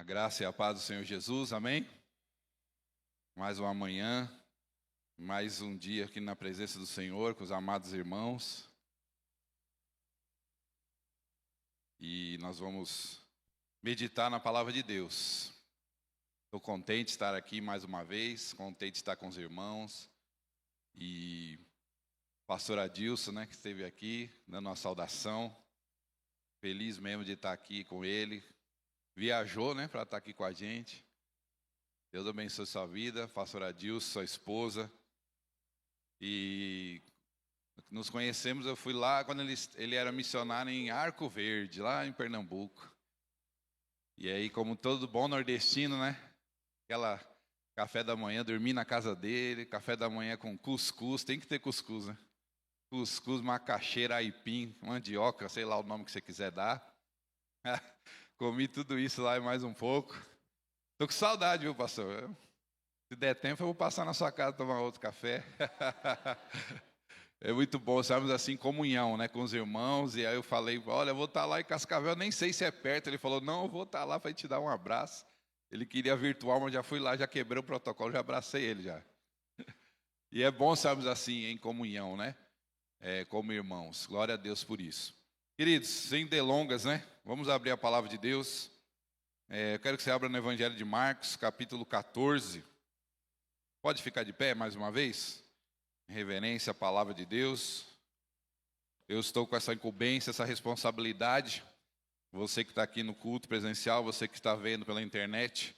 graça e a paz do Senhor Jesus, amém? Mais uma manhã, mais um dia aqui na presença do Senhor, com os amados irmãos. E nós vamos meditar na palavra de Deus. Estou contente de estar aqui mais uma vez, contente de estar com os irmãos. E o pastor Adilson, que esteve aqui, dando uma saudação. Feliz mesmo de estar aqui com ele. Viajou, para estar aqui com a gente. Deus abençoe sua vida, pastor Adilson, sua esposa. E nos conhecemos, eu fui lá quando ele era missionário em Arco Verde, lá em Pernambuco. E aí, como todo bom nordestino, aquela café da manhã, dormi na casa dele, café da manhã com cuscuz, tem que ter cuscuz, Cuscuz, macaxeira, aipim, mandioca, sei lá o nome que você quiser dar. Comi tudo isso lá e mais um pouco. Estou com saudade, viu, pastor? Se der tempo, eu vou passar na sua casa tomar outro café. É muito bom, estamos assim em comunhão, com os irmãos. E aí eu falei, olha, eu vou estar lá em Cascavel, nem sei se é perto. Ele falou, não, eu vou estar lá para te dar um abraço. Ele queria virtual, mas já fui lá, já quebrei o protocolo, já abracei ele já. E é bom estarmos assim em comunhão, como irmãos. Glória a Deus por isso. Queridos, sem delongas, vamos abrir a palavra de Deus. Eu quero que você abra no Evangelho de Marcos, capítulo 14. Pode ficar de pé mais uma vez? Em reverência à palavra de Deus. Eu estou com essa incumbência, essa responsabilidade. Você que está aqui no culto presencial, você que está vendo pela internet.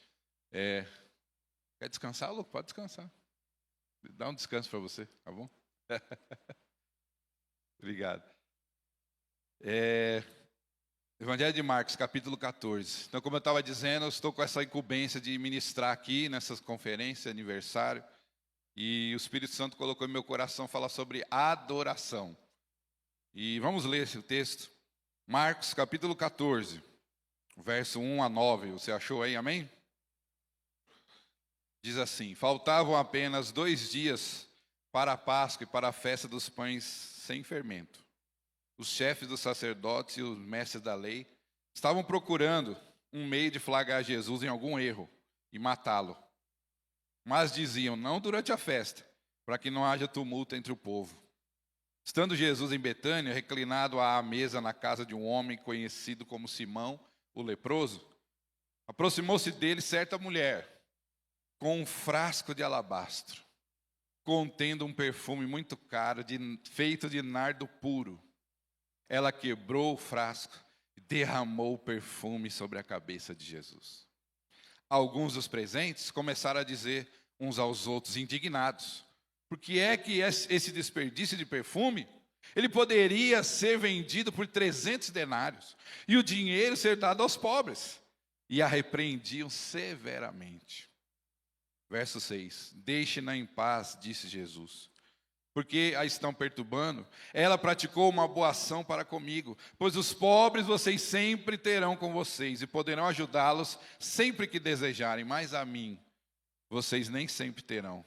Quer descansar, Lu? Pode descansar. Dá um descanso para você, tá bom? Obrigado. Evangelho de Marcos, capítulo 14. Então, como eu estava dizendo, eu estou com essa incumbência de ministrar aqui, nessas conferências, aniversário. E o Espírito Santo colocou em meu coração falar sobre adoração. E vamos ler esse texto. Marcos, capítulo 14, verso 1 a 9. Você achou aí, amém? Diz assim: faltavam apenas 2 dias para a Páscoa e para a festa dos pães sem fermento. Os chefes dos sacerdotes e os mestres da lei estavam procurando um meio de flagrar Jesus em algum erro e matá-lo. Mas diziam, não durante a festa, para que não haja tumulto entre o povo. Estando Jesus em Betânia, reclinado à mesa na casa de um homem conhecido como Simão, o leproso, aproximou-se dele certa mulher, com um frasco de alabastro, contendo um perfume muito caro, feito de nardo puro. Ela quebrou o frasco e derramou o perfume sobre a cabeça de Jesus. Alguns dos presentes começaram a dizer uns aos outros, indignados: por que é que esse desperdício de perfume, ele poderia ser vendido por 300 denários e o dinheiro ser dado aos pobres? E a repreendiam severamente. Verso 6: deixe-na em paz, disse Jesus, porque a estão perturbando. Ela praticou uma boa ação para comigo, pois os pobres vocês sempre terão com vocês e poderão ajudá-los sempre que desejarem, mas a mim vocês nem sempre terão.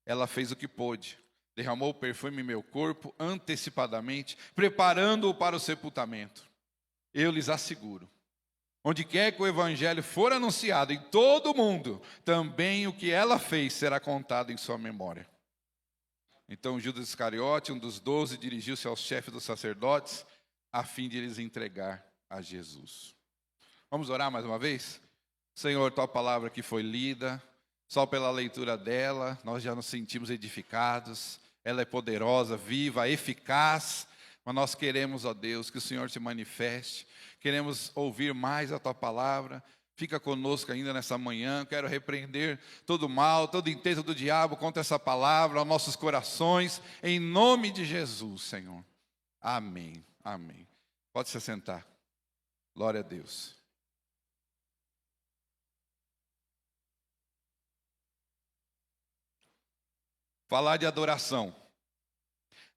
Ela fez o que pôde, derramou o perfume em meu corpo antecipadamente, preparando-o para o sepultamento. Eu lhes asseguro, onde quer que o evangelho for anunciado em todo o mundo, também o que ela fez será contado em sua memória. Então Judas Iscariote, um dos 12, dirigiu-se aos chefes dos sacerdotes, a fim de lhes entregar a Jesus. Vamos orar mais uma vez? Senhor, tua palavra que foi lida, só pela leitura dela, nós já nos sentimos edificados. Ela é poderosa, viva, eficaz, mas nós queremos, ó Deus, que o Senhor se manifeste. Queremos ouvir mais a tua palavra. Fica conosco ainda nessa manhã. Quero repreender todo mal, todo intento do diabo contra essa palavra, aos nossos corações, em nome de Jesus, Senhor. Amém, amém. Pode se sentar. Glória a Deus. Falar de adoração,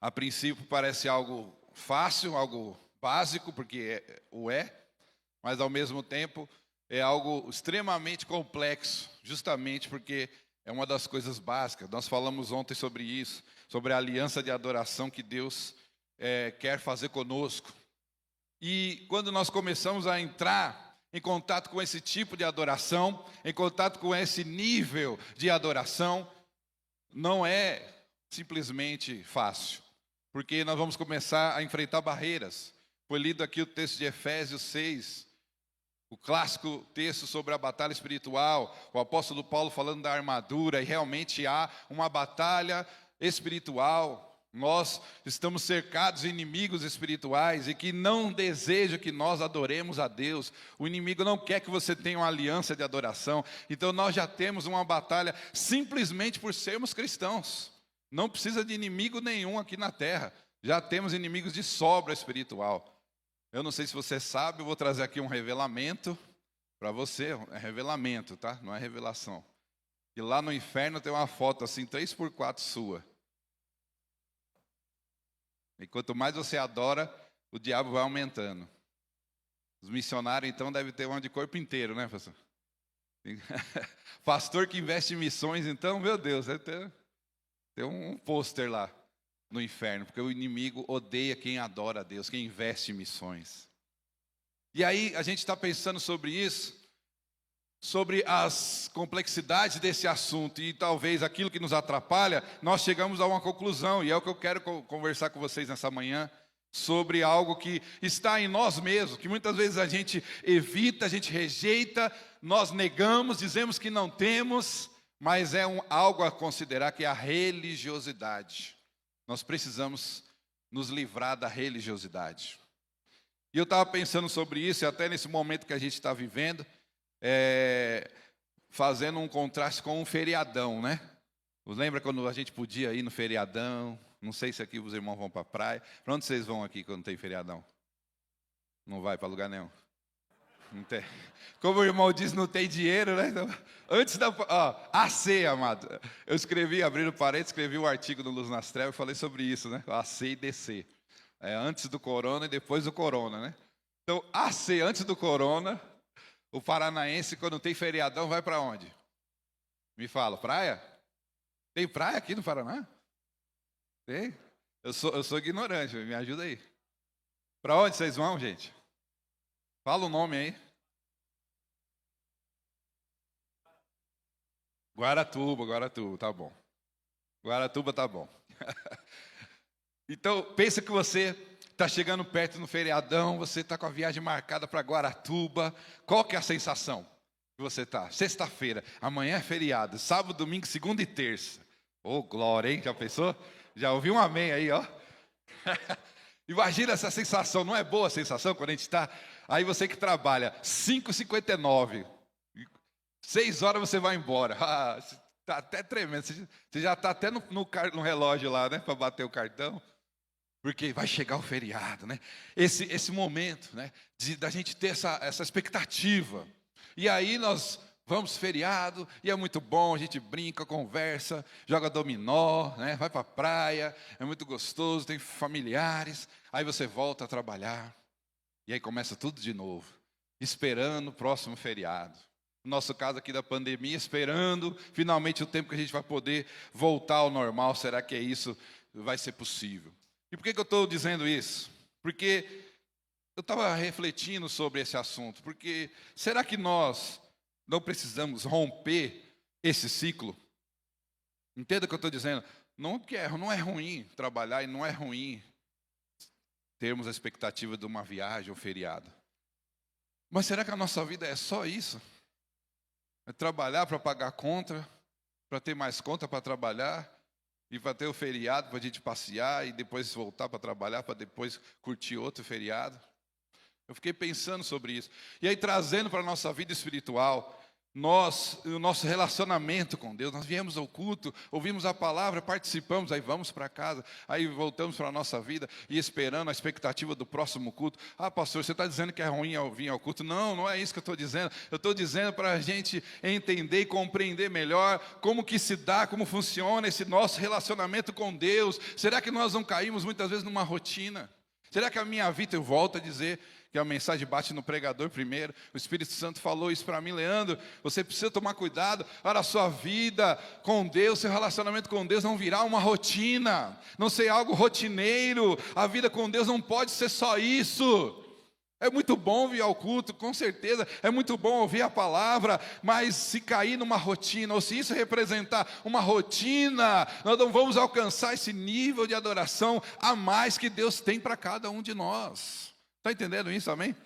a princípio parece algo fácil, algo básico, porque mas ao mesmo tempo é algo extremamente complexo, justamente porque é uma das coisas básicas. Nós falamos ontem sobre isso, sobre a aliança de adoração que Deus quer fazer conosco. E quando nós começamos a entrar em contato com esse tipo de adoração, em contato com esse nível de adoração, não é simplesmente fácil, porque nós vamos começar a enfrentar barreiras. Foi lido aqui o texto de Efésios 6, o clássico texto sobre a batalha espiritual, o apóstolo Paulo falando da armadura, e realmente há uma batalha espiritual. Nós estamos cercados de inimigos espirituais e que não desejam que nós adoremos a Deus. O inimigo não quer que você tenha uma aliança de adoração. Então nós já temos uma batalha simplesmente por sermos cristãos. Não precisa de inimigo nenhum aqui na terra. Já temos inimigos de sobra espiritual. Eu não sei se você sabe, eu vou trazer aqui um revelamento para você. É revelamento, tá? Não é revelação. E lá no inferno tem uma foto assim, 3x4 sua. E quanto mais você adora, o diabo vai aumentando. Os missionários, então, devem ter uma de corpo inteiro, né, pastor? Pastor que investe em missões, então, meu Deus, tem um pôster lá no inferno, porque o inimigo odeia quem adora a Deus, quem investe em missões. E aí, a gente está pensando sobre isso, sobre as complexidades desse assunto e talvez aquilo que nos atrapalha, nós chegamos a uma conclusão, e é o que eu quero conversar com vocês nessa manhã, sobre algo que está em nós mesmos, que muitas vezes a gente evita, a gente rejeita, nós negamos, dizemos que não temos, mas é algo a considerar, que é a religiosidade. Nós precisamos nos livrar da religiosidade. E eu estava pensando sobre isso, e até nesse momento que a gente está vivendo, fazendo um contraste com um feriadão, né? Lembra quando a gente podia ir no feriadão? Não sei se aqui os irmãos vão para a praia. Para onde vocês vão aqui quando tem feriadão? Não vai para lugar nenhum. Não tem. Como o irmão diz, não tem dinheiro, né? Então, antes da... AC, amado. Eu escrevi, abrindo parênteses, escrevi um artigo no Luz nas Trevas e falei sobre isso, né? AC e DC. Antes do corona e depois do corona, né? Então, AC, antes do corona... O paranaense, quando tem feriadão, vai para onde? Me fala, praia? Tem praia aqui no Paraná? Tem? Eu sou ignorante, me ajuda aí. Para onde vocês vão, gente? Fala o nome aí. Guaratuba, tá bom. Guaratuba tá bom. Então, pensa que você está chegando perto no feriadão, você está com a viagem marcada para Guaratuba. Qual que é a sensação que você está? Sexta-feira, amanhã é feriado, sábado, domingo, segunda e terça. Ô, glória, hein? Já pensou? Já ouviu um amém aí, ó? Imagina essa sensação, não é boa a sensação quando a gente está... Aí você que trabalha, 5h59, 6 horas você vai embora. Está até tremendo, você já está até no relógio lá, né? Para bater o cartão. Porque vai chegar o feriado, né? Esse momento, né? Da gente ter essa expectativa. E aí nós vamos feriado, e é muito bom, a gente brinca, conversa, joga dominó, né? Vai para a praia, é muito gostoso, tem familiares. Aí você volta a trabalhar, e aí começa tudo de novo, esperando o próximo feriado. No nosso caso aqui da pandemia, esperando finalmente o tempo que a gente vai poder voltar ao normal. Será que isso vai ser possível? E por que eu estou dizendo isso? Porque eu estava refletindo sobre esse assunto. Porque será que nós não precisamos romper esse ciclo? Entenda o que eu estou dizendo. Não é ruim trabalhar e não é ruim termos a expectativa de uma viagem ou feriado. Mas será que a nossa vida é só isso? É trabalhar para pagar conta, para ter mais conta para trabalhar, e para ter o feriado para a gente passear e depois voltar para trabalhar, para depois curtir outro feriado. Eu fiquei pensando sobre isso. E aí, trazendo para a nossa vida espiritual, o nosso relacionamento com Deus. Nós viemos ao culto, ouvimos a palavra, participamos, aí vamos para casa, aí voltamos para a nossa vida e esperando a expectativa do próximo culto. Ah, pastor, você está dizendo que é ruim vir ao culto? Não, não é isso que eu estou dizendo. Eu estou dizendo para a gente entender e compreender melhor como que se dá, como funciona esse nosso relacionamento com Deus. Será que nós não caímos muitas vezes numa rotina? Será que a minha vida, eu volto a dizer, que a mensagem bate no pregador primeiro, o Espírito Santo falou isso para mim, Leandro, você precisa tomar cuidado para a sua vida com Deus, seu relacionamento com Deus não virar uma rotina, não ser algo rotineiro, a vida com Deus não pode ser só isso. É muito bom vir ao culto, com certeza, é muito bom ouvir a palavra, mas se cair numa rotina, ou se isso representar uma rotina, nós não vamos alcançar esse nível de adoração a mais que Deus tem para cada um de nós. Está entendendo isso, amém?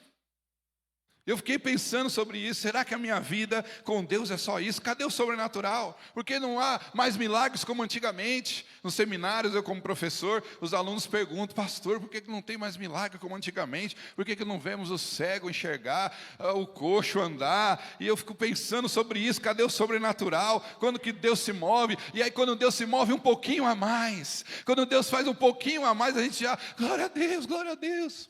Eu fiquei pensando sobre isso, será que a minha vida com Deus é só isso? Cadê o sobrenatural? Porque não há mais milagres como antigamente? Nos seminários, eu como professor, os alunos perguntam, pastor, por que não tem mais milagre como antigamente? Por que não vemos o cego enxergar, o coxo andar? E eu fico pensando sobre isso, cadê o sobrenatural? Quando que Deus se move? E aí quando Deus se move um pouquinho a mais, quando Deus faz um pouquinho a mais, a gente já, glória a Deus, glória a Deus.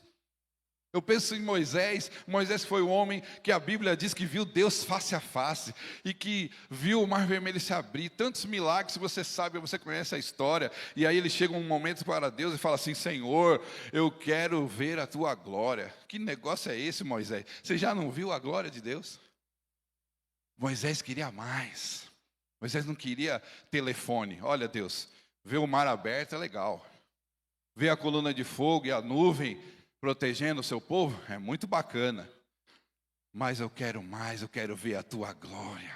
Eu penso em Moisés. Moisés foi o homem que a Bíblia diz que viu Deus face a face e que viu o mar vermelho se abrir, tantos milagres, você sabe, você conhece a história, e aí ele chega um momento para Deus e fala assim, Senhor, eu quero ver a tua glória. Que negócio é esse, Moisés? Você já não viu a glória de Deus? Moisés queria mais. Moisés não queria telefone. Olha, Deus, ver o mar aberto é legal, ver a coluna de fogo e a nuvem protegendo o seu povo, é muito bacana. Mas eu quero mais, eu quero ver a tua glória.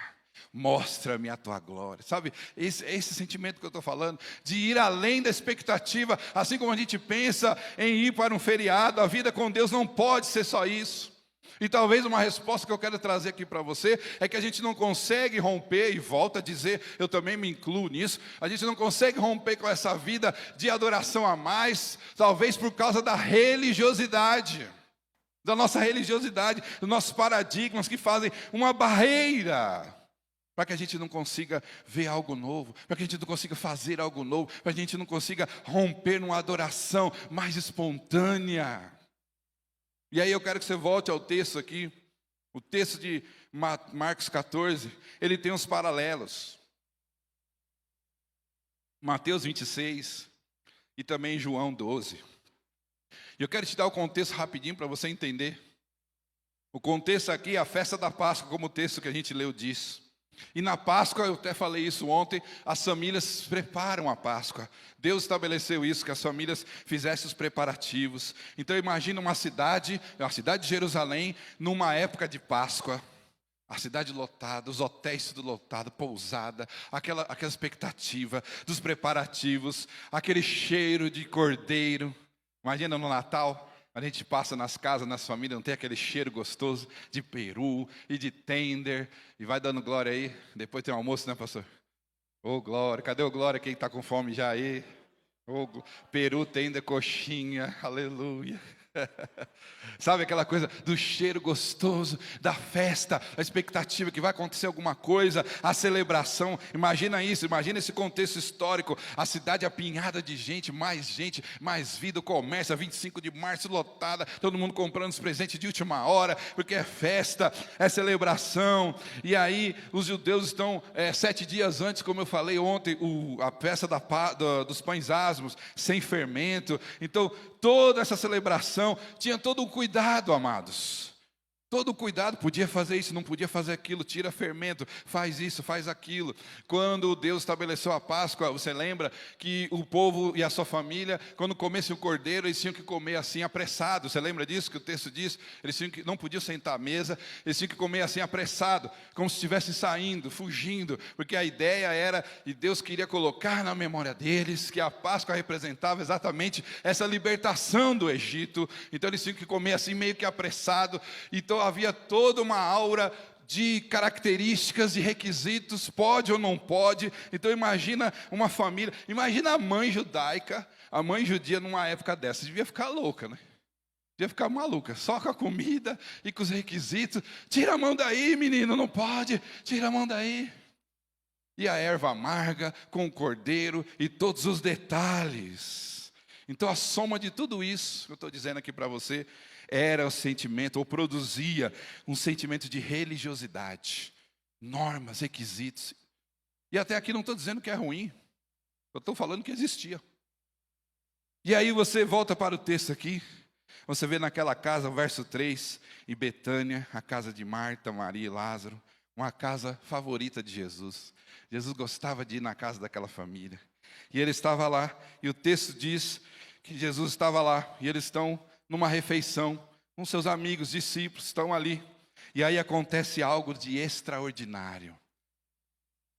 Mostra-me a tua glória. Sabe, esse sentimento que eu estou falando, de ir além da expectativa, assim como a gente pensa em ir para um feriado, a vida com Deus não pode ser só isso. E talvez uma resposta que eu quero trazer aqui para você é que a gente não consegue romper, e volto a dizer, eu também me incluo nisso, a gente não consegue romper com essa vida de adoração a mais, talvez por causa da religiosidade, da nossa religiosidade, dos nossos paradigmas que fazem uma barreira para que a gente não consiga ver algo novo, para que a gente não consiga fazer algo novo, para que a gente não consiga romper numa adoração mais espontânea. E aí eu quero que você volte ao texto aqui, o texto de Marcos 14, ele tem uns paralelos. Mateus 26 e também João 12. E eu quero te dar o contexto rapidinho para você entender. O contexto aqui é a festa da Páscoa, como o texto que a gente leu diz. E na Páscoa, eu até falei isso ontem, as famílias preparam a Páscoa. Deus estabeleceu isso, que as famílias fizessem os preparativos. Então imagina uma cidade, a cidade de Jerusalém, numa época de Páscoa. A cidade lotada, os hotéis tudo lotado, pousada, aquela expectativa dos preparativos, aquele cheiro de cordeiro. Imagina no Natal, a gente passa nas casas, nas famílias, não tem aquele cheiro gostoso de peru e de tender, e vai dando glória aí, depois tem um almoço, né, pastor? Ô, glória, cadê o glória, quem está com fome já aí? Ô, peru, tender, coxinha, aleluia. Sabe aquela coisa do cheiro gostoso, da festa, a expectativa que vai acontecer alguma coisa, a celebração. Imagina isso, imagina esse contexto histórico, a cidade apinhada de gente, mais vida, o comércio, a 25 de março lotada, todo mundo comprando os presentes de última hora, porque é festa, é celebração. E aí os judeus estão 7 dias antes, como eu falei ontem, a festa dos pães asmos, sem fermento. Então toda essa celebração tinha todo o cuidado, amados. Todo o cuidado, podia fazer isso, não podia fazer aquilo, tira fermento, faz isso, faz aquilo. Quando Deus estabeleceu a Páscoa, você lembra que o povo e a sua família, quando comessem o cordeiro, eles tinham que comer assim apressado. Você lembra disso que o texto diz? Eles não podiam sentar à mesa, eles tinham que comer assim apressado, como se estivessem saindo, fugindo, porque a ideia era, e Deus queria colocar na memória deles, que a Páscoa representava exatamente essa libertação do Egito. Então eles tinham que comer assim meio que apressado. Então havia toda uma aura de características, de requisitos, pode ou não pode. Então imagina uma família, imagina a mãe judaica, a mãe judia numa época dessa, devia ficar louca, né? Devia ficar maluca, só com a comida e com os requisitos. Tira a mão daí, menino, não pode, tira a mão daí. E a erva amarga com o cordeiro e todos os detalhes. Então a soma de tudo isso, que eu estou dizendo aqui para você, era o sentimento, ou produzia um sentimento de religiosidade, normas, requisitos. E até aqui não estou dizendo que é ruim, eu estou falando que existia. E aí você volta para o texto aqui, você vê naquela casa, verso 3, em Betânia, a casa de Marta, Maria e Lázaro, uma casa favorita de Jesus. Jesus gostava de ir na casa daquela família. E ele estava lá, e o texto diz que Jesus estava lá, e eles estão numa refeição, com seus amigos, discípulos, estão ali. E aí acontece algo de extraordinário.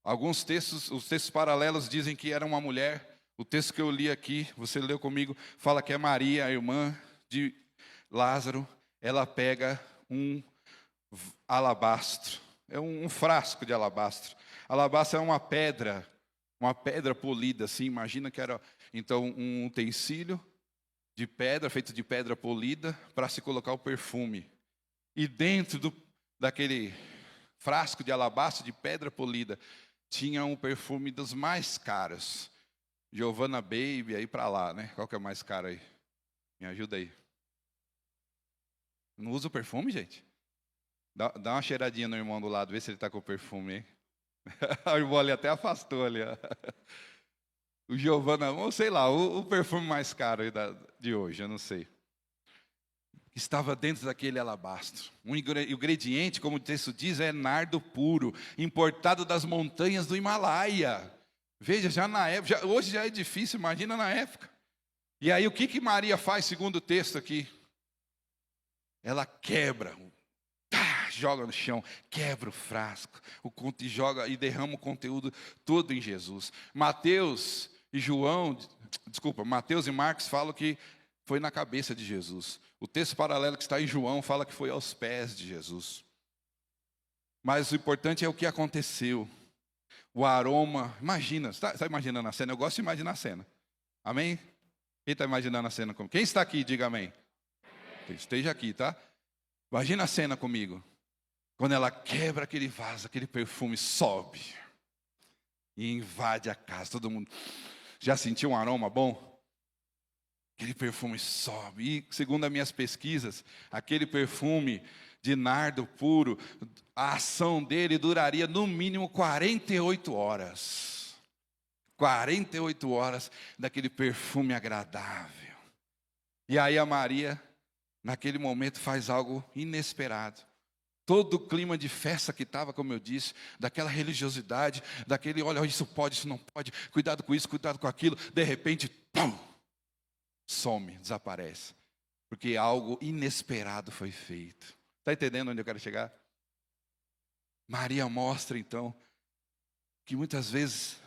Alguns textos, os textos paralelos dizem que era uma mulher. O texto que eu li aqui, você leu comigo, fala que é Maria, a irmã de Lázaro. Ela pega um alabastro, é um frasco de alabastro. Alabastro é uma pedra polida, assim. Imagina que era, então, um utensílio de pedra, feito de pedra polida, para se colocar o perfume. E dentro daquele frasco de alabastro, de pedra polida, tinha um perfume dos mais caros. Giovanna Baby, aí para lá, né? Qual que é o mais caro aí? Me ajuda aí. Não usa o perfume, gente? Dá uma cheiradinha no irmão do lado, vê se ele está com o perfume, hein? O irmão ali até afastou ali, ó. O Giovanna, ou sei lá, o perfume mais caro de hoje, eu não sei. Estava dentro daquele alabastro. O ingrediente, como o texto diz, é nardo puro, importado das montanhas do Himalaia. Veja, já na época, hoje já é difícil, imagina na época. E aí o que Maria faz, segundo o texto aqui? Ela quebra, joga no chão, quebra o frasco, joga e derrama o conteúdo todo em Jesus. Mateus e Marcos falam que foi na cabeça de Jesus. O texto paralelo que está em João fala que foi aos pés de Jesus. Mas o importante é o que aconteceu. O aroma, imagina, você está imaginando a cena? Eu gosto de imaginar a cena. Amém? Quem está imaginando a cena comigo? Quem está aqui, diga amém. Esteja aqui, tá? Imagina a cena comigo. Quando ela quebra aquele vaso, aquele perfume sobe e invade a casa. Todo mundo já sentiu um aroma bom? Aquele perfume sobe. E, segundo as minhas pesquisas, aquele perfume de nardo puro, a ação dele duraria no mínimo 48 horas. 48 horas daquele perfume agradável. E aí a Maria, naquele momento, faz algo inesperado. Todo o clima de festa que estava, como eu disse, daquela religiosidade, daquele, olha, isso pode, isso não pode, cuidado com isso, cuidado com aquilo, de repente, pum, some, desaparece. Porque algo inesperado foi feito. Está entendendo onde eu quero chegar? Maria mostra, então, que muitas vezes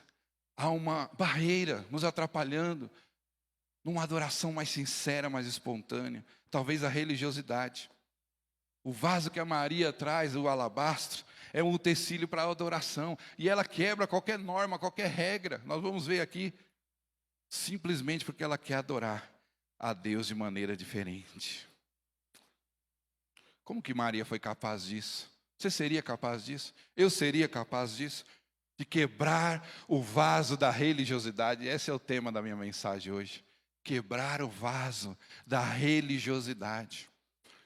há uma barreira nos atrapalhando numa adoração mais sincera, mais espontânea. Talvez a religiosidade. O vaso que a Maria traz, o alabastro, é um utensílio para a adoração. E ela quebra qualquer norma, qualquer regra. Nós vamos ver aqui, simplesmente porque ela quer adorar a Deus de maneira diferente. Como que Maria foi capaz disso? Você seria capaz disso? Eu seria capaz disso? De quebrar o vaso da religiosidade. Esse é o tema da minha mensagem hoje. Quebrar o vaso da religiosidade.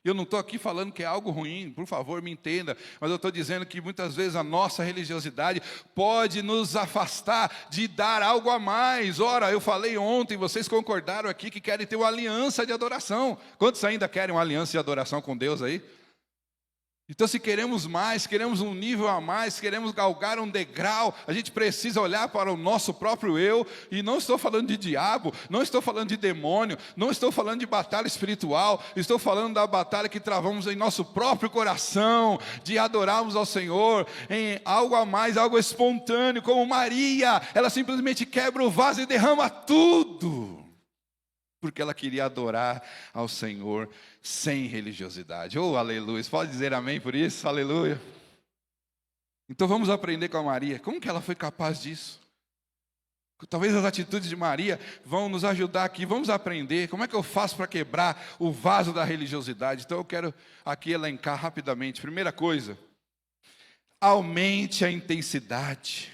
Eu não estou aqui falando que é algo ruim, por favor, me entenda. Mas eu estou dizendo que muitas vezes a nossa religiosidade pode nos afastar de dar algo a mais. Ora, eu falei ontem, vocês concordaram aqui que querem ter uma aliança de adoração. Quantos ainda querem uma aliança de adoração com Deus aí? Então, se queremos mais, queremos um nível a mais, queremos galgar um degrau, a gente precisa olhar para o nosso próprio eu. E não estou falando de diabo, não estou falando de demônio, não estou falando de batalha espiritual, estou falando da batalha que travamos em nosso próprio coração, de adorarmos ao Senhor em algo a mais, algo espontâneo, como Maria. Ela simplesmente quebra o vaso e derrama tudo, porque ela queria adorar ao Senhor sem religiosidade. Oh, aleluia. Você pode dizer amém por isso? Aleluia. Então vamos aprender com a Maria. Como que ela foi capaz disso? Talvez as atitudes de Maria vão nos ajudar aqui. Vamos aprender. Como é que eu faço para quebrar o vaso da religiosidade? Então eu quero aqui elencar rapidamente. Primeira coisa, aumente a intensidade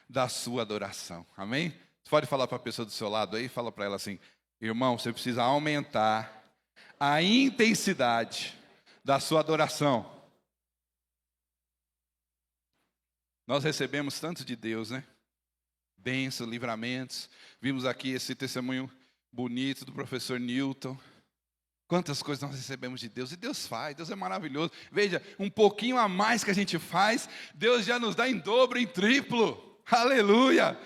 da sua adoração. Amém? Você pode falar para a pessoa do seu lado aí? Fala para ela assim: irmão, você precisa aumentar a intensidade da sua adoração. Nós recebemos tanto de Deus, né? Bênçãos, livramentos. Vimos aqui esse testemunho bonito do professor Newton. Quantas coisas nós recebemos de Deus. E Deus faz, Deus é maravilhoso. Veja, um pouquinho a mais que a gente faz, Deus já nos dá em dobro, em triplo. Aleluia!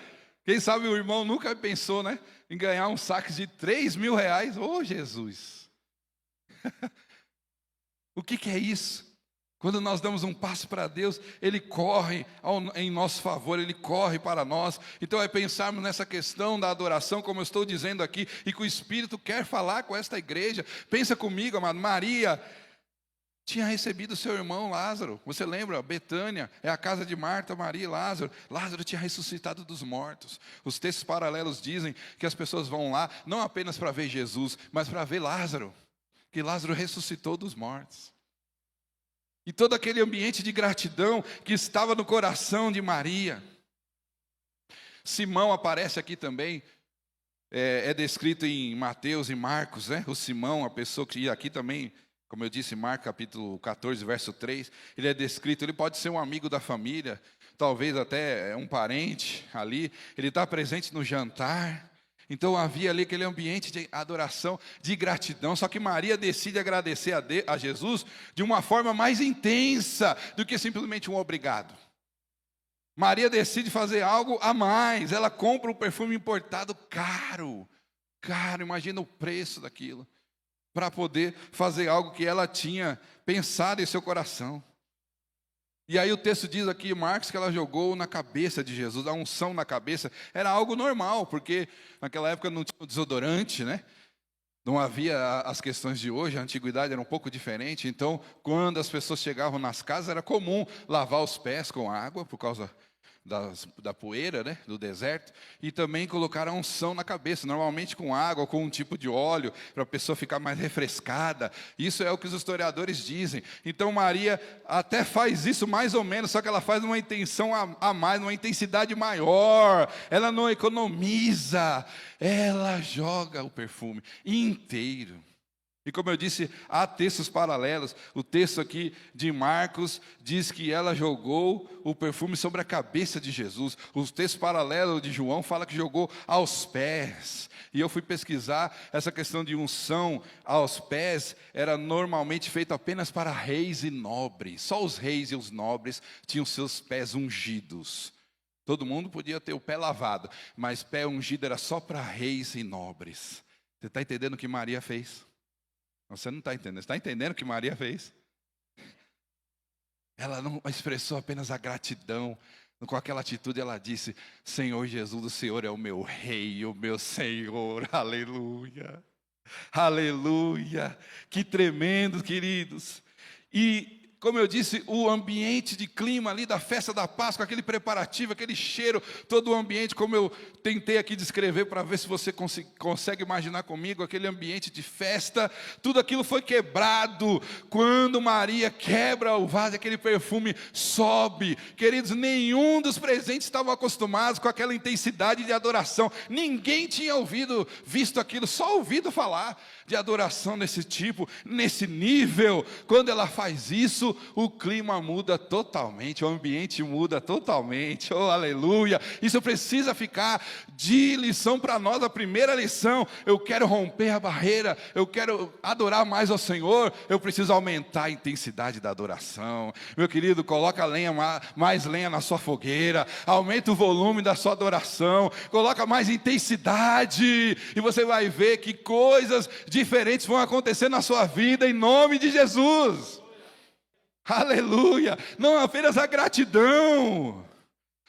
Quem sabe o irmão nunca pensou, né, em ganhar um saque de R$3.000. Oh, Jesus! O que é isso? Quando nós damos um passo para Deus, Ele corre em nosso favor, Ele corre para nós. Então é pensarmos nessa questão da adoração, como eu estou dizendo aqui, e que o Espírito quer falar com esta igreja. Pensa comigo, amado, Maria tinha recebido seu irmão Lázaro. Você lembra? Betânia é a casa de Marta, Maria e Lázaro. Lázaro tinha ressuscitado dos mortos. Os textos paralelos dizem que as pessoas vão lá, não apenas para ver Jesus, mas para ver Lázaro, que Lázaro ressuscitou dos mortos. E todo aquele ambiente de gratidão que estava no coração de Maria. Simão aparece aqui também, é descrito em Mateus e Marcos, né? O Simão, a pessoa que aqui também, como eu disse, Marcos capítulo 14, verso 3, ele é descrito, ele pode ser um amigo da família, talvez até um parente ali, ele está presente no jantar. Então havia ali aquele ambiente de adoração, de gratidão, só que Maria decide agradecer a Jesus de uma forma mais intensa do que simplesmente um obrigado. Maria decide fazer algo a mais, ela compra um perfume importado caro, imagina o preço daquilo, para poder fazer algo que ela tinha pensado em seu coração. E aí o texto diz aqui, Marcos, que ela jogou na cabeça de Jesus, a unção na cabeça, era algo normal, porque naquela época não tinha desodorante, né? Não havia as questões de hoje, a antiguidade era um pouco diferente, então quando as pessoas chegavam nas casas, era comum lavar os pés com água, por causa da poeira, né, do deserto, e também colocar a unção na cabeça, normalmente com água, com um tipo de óleo, para a pessoa ficar mais refrescada. Isso é o que os historiadores dizem. Então Maria até faz isso mais ou menos, só que ela faz uma intenção a mais, uma intensidade maior, ela não economiza, ela joga o perfume inteiro. E como eu disse, há textos paralelos. O texto aqui de Marcos diz que ela jogou o perfume sobre a cabeça de Jesus. O texto paralelo de João fala que jogou aos pés. E eu fui pesquisar, essa questão de unção aos pés era normalmente feito apenas para reis e nobres. Só os reis e os nobres tinham seus pés ungidos. Todo mundo podia ter o pé lavado, mas pé ungido era só para reis e nobres. Você está entendendo o que Maria fez? Você não está entendendo. Você está entendendo o que Maria fez? Ela não expressou apenas a gratidão. Com aquela atitude ela disse, Senhor Jesus, o Senhor é o meu rei, o meu Senhor. Aleluia. Aleluia. Que tremendo, queridos. E como eu disse, o ambiente de clima ali da festa da Páscoa, aquele preparativo, aquele cheiro, todo o ambiente, como eu tentei aqui descrever para ver se você consegue imaginar comigo, aquele ambiente de festa, tudo aquilo foi quebrado. Quando Maria quebra o vaso, aquele perfume sobe. Queridos, nenhum dos presentes estavam acostumados com aquela intensidade de adoração. Ninguém tinha visto aquilo, só ouvido falar de adoração desse tipo, nesse nível. Quando ela faz isso, o clima muda totalmente, o ambiente muda totalmente. Oh, aleluia! Isso precisa ficar de lição para nós. A primeira lição: eu quero romper a barreira, eu quero adorar mais ao Senhor, eu preciso aumentar a intensidade da adoração. Meu querido, coloca mais lenha na sua fogueira, aumenta o volume da sua adoração, coloca mais intensidade, e você vai ver que coisas diferentes vão acontecer na sua vida, em nome de Jesus. Aleluia. Não apenas a gratidão.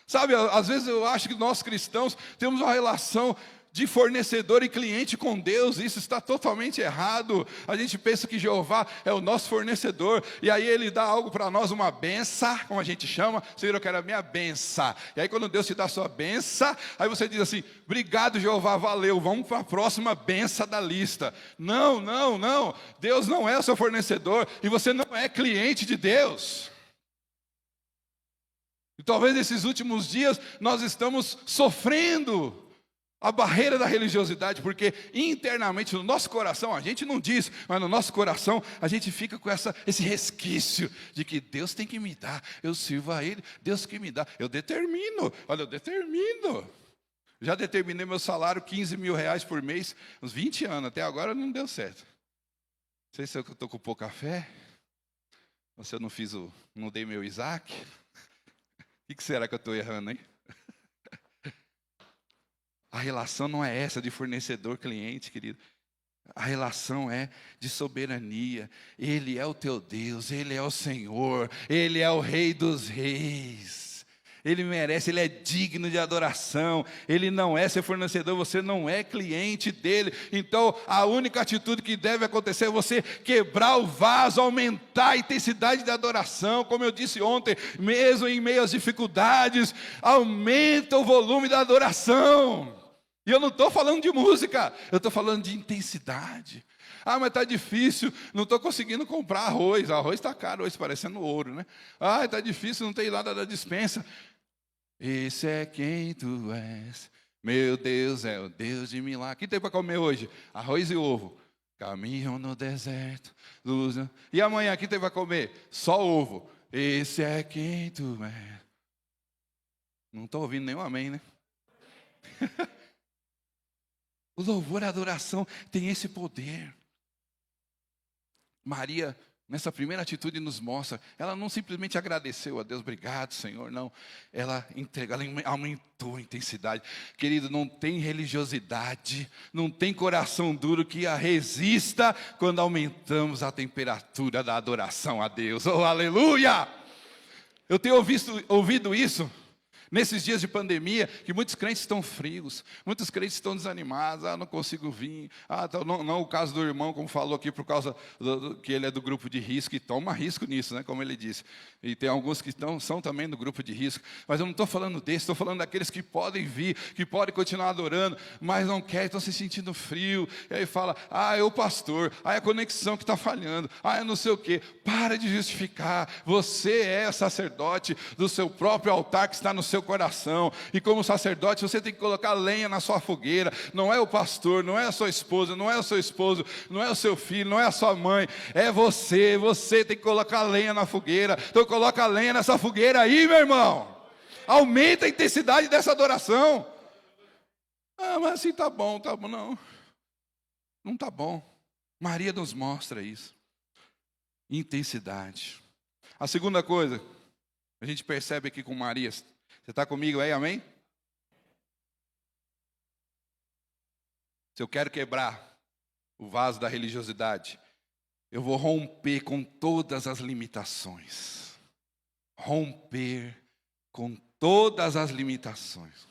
Sabe, às vezes eu acho que nós cristãos temos uma relação de fornecedor e cliente com Deus. Isso está totalmente errado. A gente pensa que Jeová é o nosso fornecedor, e aí Ele dá algo para nós, uma benção, como a gente chama. Senhor, eu quero a minha benção. E aí quando Deus te dá a sua benção, aí você diz assim, obrigado Jeová, valeu, vamos para a próxima benção da lista. Não, não, não, Deus não é o seu fornecedor, e você não é cliente de Deus. E talvez nesses últimos dias nós estamos sofrendo a barreira da religiosidade, porque internamente no nosso coração, a gente não diz, mas no nosso coração a gente fica com esse resquício de que Deus tem que me dar, eu sirvo a Ele, Deus que me dá, eu determino, olha, eu determino. Já determinei meu salário, 15 mil reais por mês, uns 20 anos, até agora não deu certo. Não sei se eu estou com pouca fé, ou se eu não dei meu Isaac. O que será que eu estou errando, hein? A relação não é essa de fornecedor-cliente, querido. a relação é de soberania. Ele é o teu Deus, Ele é o Senhor, Ele é o Rei dos Reis. Ele merece, Ele é digno de adoração. Ele não é seu fornecedor, você não é cliente dEle. Então, a única atitude que deve acontecer é você quebrar o vaso, aumentar a intensidade da adoração. Como eu disse ontem, mesmo em meio às dificuldades, aumenta o volume da adoração. E eu não estou falando de música, eu estou falando de intensidade. Ah, mas está difícil, não estou conseguindo comprar arroz. Arroz está caro hoje, parecendo ouro, né? Ah, está difícil, não tem nada da despensa. Esse é quem tu és, meu Deus é o Deus de milagre. O que tem para comer hoje? Arroz e ovo. Caminham no deserto, luz. E amanhã, o que tem para comer? Só ovo. Esse é quem tu és. Não estou ouvindo nenhum amém, né? O louvor e a adoração tem esse poder. Maria, nessa primeira atitude, nos mostra, ela não simplesmente agradeceu a Deus, obrigado, Senhor, não. Ela aumentou a intensidade. Querido, não tem religiosidade, não tem coração duro que a resista quando aumentamos a temperatura da adoração a Deus. Oh, aleluia! Eu tenho ouvido isso. Nesses dias de pandemia, que muitos crentes estão frios, muitos crentes estão desanimados, não consigo vir, não o caso do irmão, como falou aqui, por causa que ele é do grupo de risco, e toma risco nisso, né, como ele disse, e tem alguns que são também do grupo de risco, mas eu não estou falando desse, estou falando daqueles que podem vir, que podem continuar adorando, mas não querem, estão se sentindo frio, e aí fala, é o pastor, é a conexão que está falhando, é não sei o quê. Para de justificar, você é sacerdote do seu próprio altar que está no seu coração, e como sacerdote você tem que colocar lenha na sua fogueira. Não é o pastor, não é a sua esposa, não é o seu esposo, não é o seu filho, não é a sua mãe, é você tem que colocar lenha na fogueira. Então coloca lenha nessa fogueira aí, meu irmão, aumenta a intensidade dessa adoração. Mas assim tá bom, não tá bom. Maria nos mostra isso, intensidade. A segunda coisa, a gente percebe aqui com Maria. Você está comigo aí, amém? Se eu quero quebrar o vaso da religiosidade, eu vou romper com todas as limitações. Romper com todas as limitações.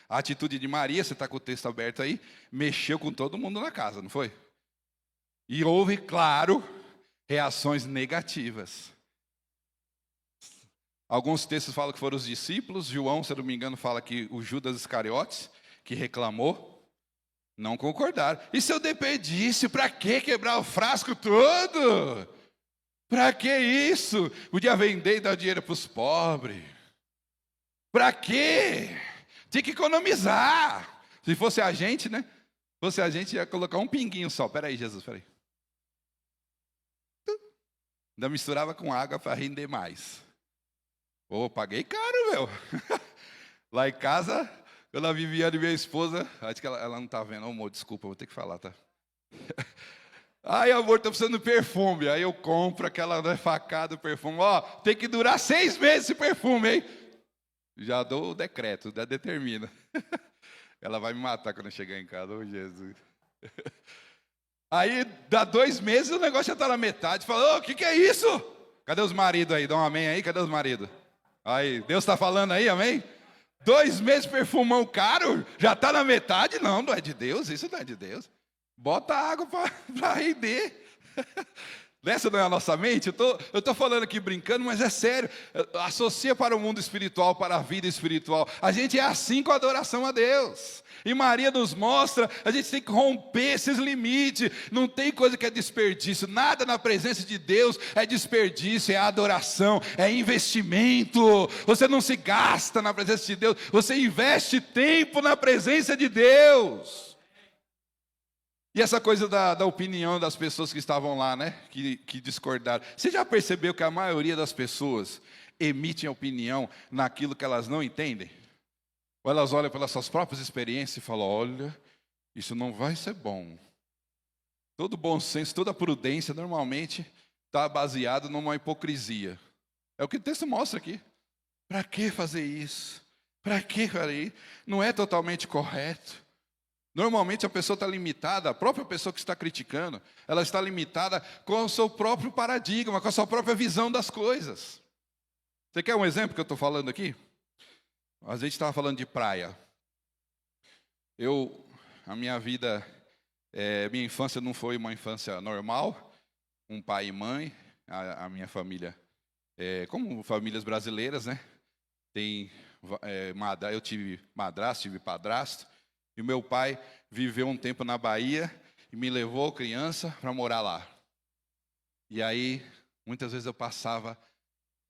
A atitude de Maria, você está com o texto aberto aí, mexeu com todo mundo na casa, não foi? E houve, claro, reações negativas. Alguns textos falam que foram os discípulos. João, se eu não me engano, fala que o Judas Iscariotes, que reclamou, não concordaram. E se eu desperdício, para que quebrar o frasco todo? Para que isso? Podia vender e dar dinheiro para os pobres. Para quê? Tinha que economizar. Se fosse a gente, né? Se fosse a gente, ia colocar um pinguinho só. Espera aí, Jesus, espera aí. Ainda misturava com água para render mais. Paguei caro, meu. Lá em casa, quando a Viviane, minha esposa, acho que ela não está vendo. Amor, desculpa, vou ter que falar, tá? Ai, amor, estou precisando de perfume. Aí eu compro aquela facada de perfume. Tem que durar 6 meses esse perfume, hein? Já dou o decreto, já determina. Ela vai me matar quando eu chegar em casa. Oh, Jesus. Aí, dá 2 meses, o negócio já está na metade. Fala, o que é isso? Cadê os maridos aí? Dá um amém aí, cadê os maridos? Aí, Deus está falando aí, amém? 2 meses perfumão caro, já está na metade? Não é de Deus, isso não é de Deus. Bota água para render. Essa não é a nossa mente? Eu estou falando aqui brincando, mas é sério. Associa para o mundo espiritual, para a vida espiritual. A gente é assim com a adoração a Deus. E Maria nos mostra, a gente tem que romper esses limites. Não tem coisa que é desperdício. Nada na presença de Deus é desperdício, é adoração, é investimento. Você não se gasta na presença de Deus, você investe tempo na presença de Deus. E essa coisa da opinião das pessoas que estavam lá, né? Que discordaram. Você já percebeu que a maioria das pessoas emitem opinião naquilo que elas não entendem? Ou elas olham pelas suas próprias experiências e falam, olha, isso não vai ser bom. Todo bom senso, toda prudência, normalmente, está baseado numa hipocrisia. É o que o texto mostra aqui. Para que fazer isso? Para que fazer isso? Não é totalmente correto. Normalmente a pessoa está limitada, a própria pessoa que está criticando, ela está limitada com o seu próprio paradigma, com a sua própria visão das coisas. Você quer um exemplo que eu estou falando aqui? A gente estava falando de praia. A minha vida, minha infância não foi uma infância normal, um pai e mãe, a minha família, como famílias brasileiras, né? Eu tive madrasto, tive padrasto, e meu pai viveu um tempo na Bahia e me levou, criança, para morar lá. E aí, muitas vezes eu passava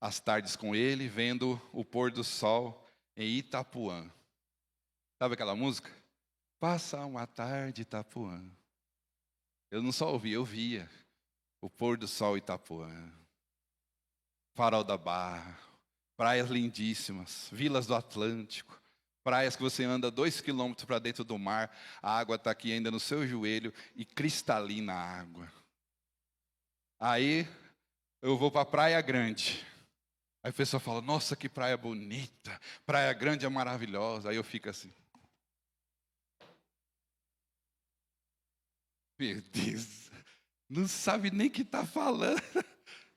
as tardes com ele, vendo o pôr do sol em Itapuã. Sabe aquela música? Passa uma tarde em Itapuã. Eu não só ouvia, eu via o pôr do sol em Itapuã. Farol da Barra, praias lindíssimas, vilas do Atlântico, praias que você anda 2 quilômetros para dentro do mar, a água está aqui ainda no seu joelho e cristalina a água. Aí eu vou para a Praia Grande. Aí a pessoa fala, nossa, que praia bonita, Praia Grande é maravilhosa. Aí eu fico assim. Meu Deus, não sabe nem o que está falando.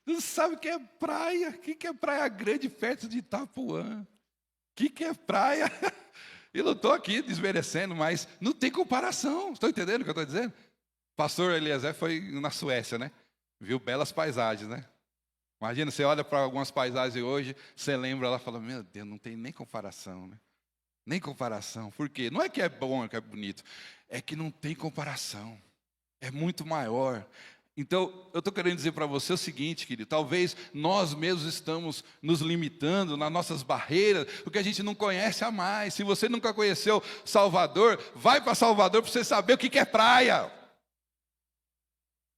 Não sabe o que é praia. O que é Praia Grande perto de Itapuã? O que é praia? Eu não estou aqui desmerecendo, mas não tem comparação. Estão entendendo o que eu estou dizendo? Pastor Eliezer foi na Suécia, né? Viu belas paisagens, né? Imagina, você olha para algumas paisagens hoje, você lembra lá e fala, meu Deus, não tem nem comparação, né? Nem comparação. Por quê? Não é que é bom, é que é bonito. É que não tem comparação. É muito maior. Então, eu estou querendo dizer para você o seguinte, querido, talvez nós mesmos estamos nos limitando nas nossas barreiras, porque a gente não conhece a mais. Se você nunca conheceu Salvador, vai para Salvador para você saber o que é praia.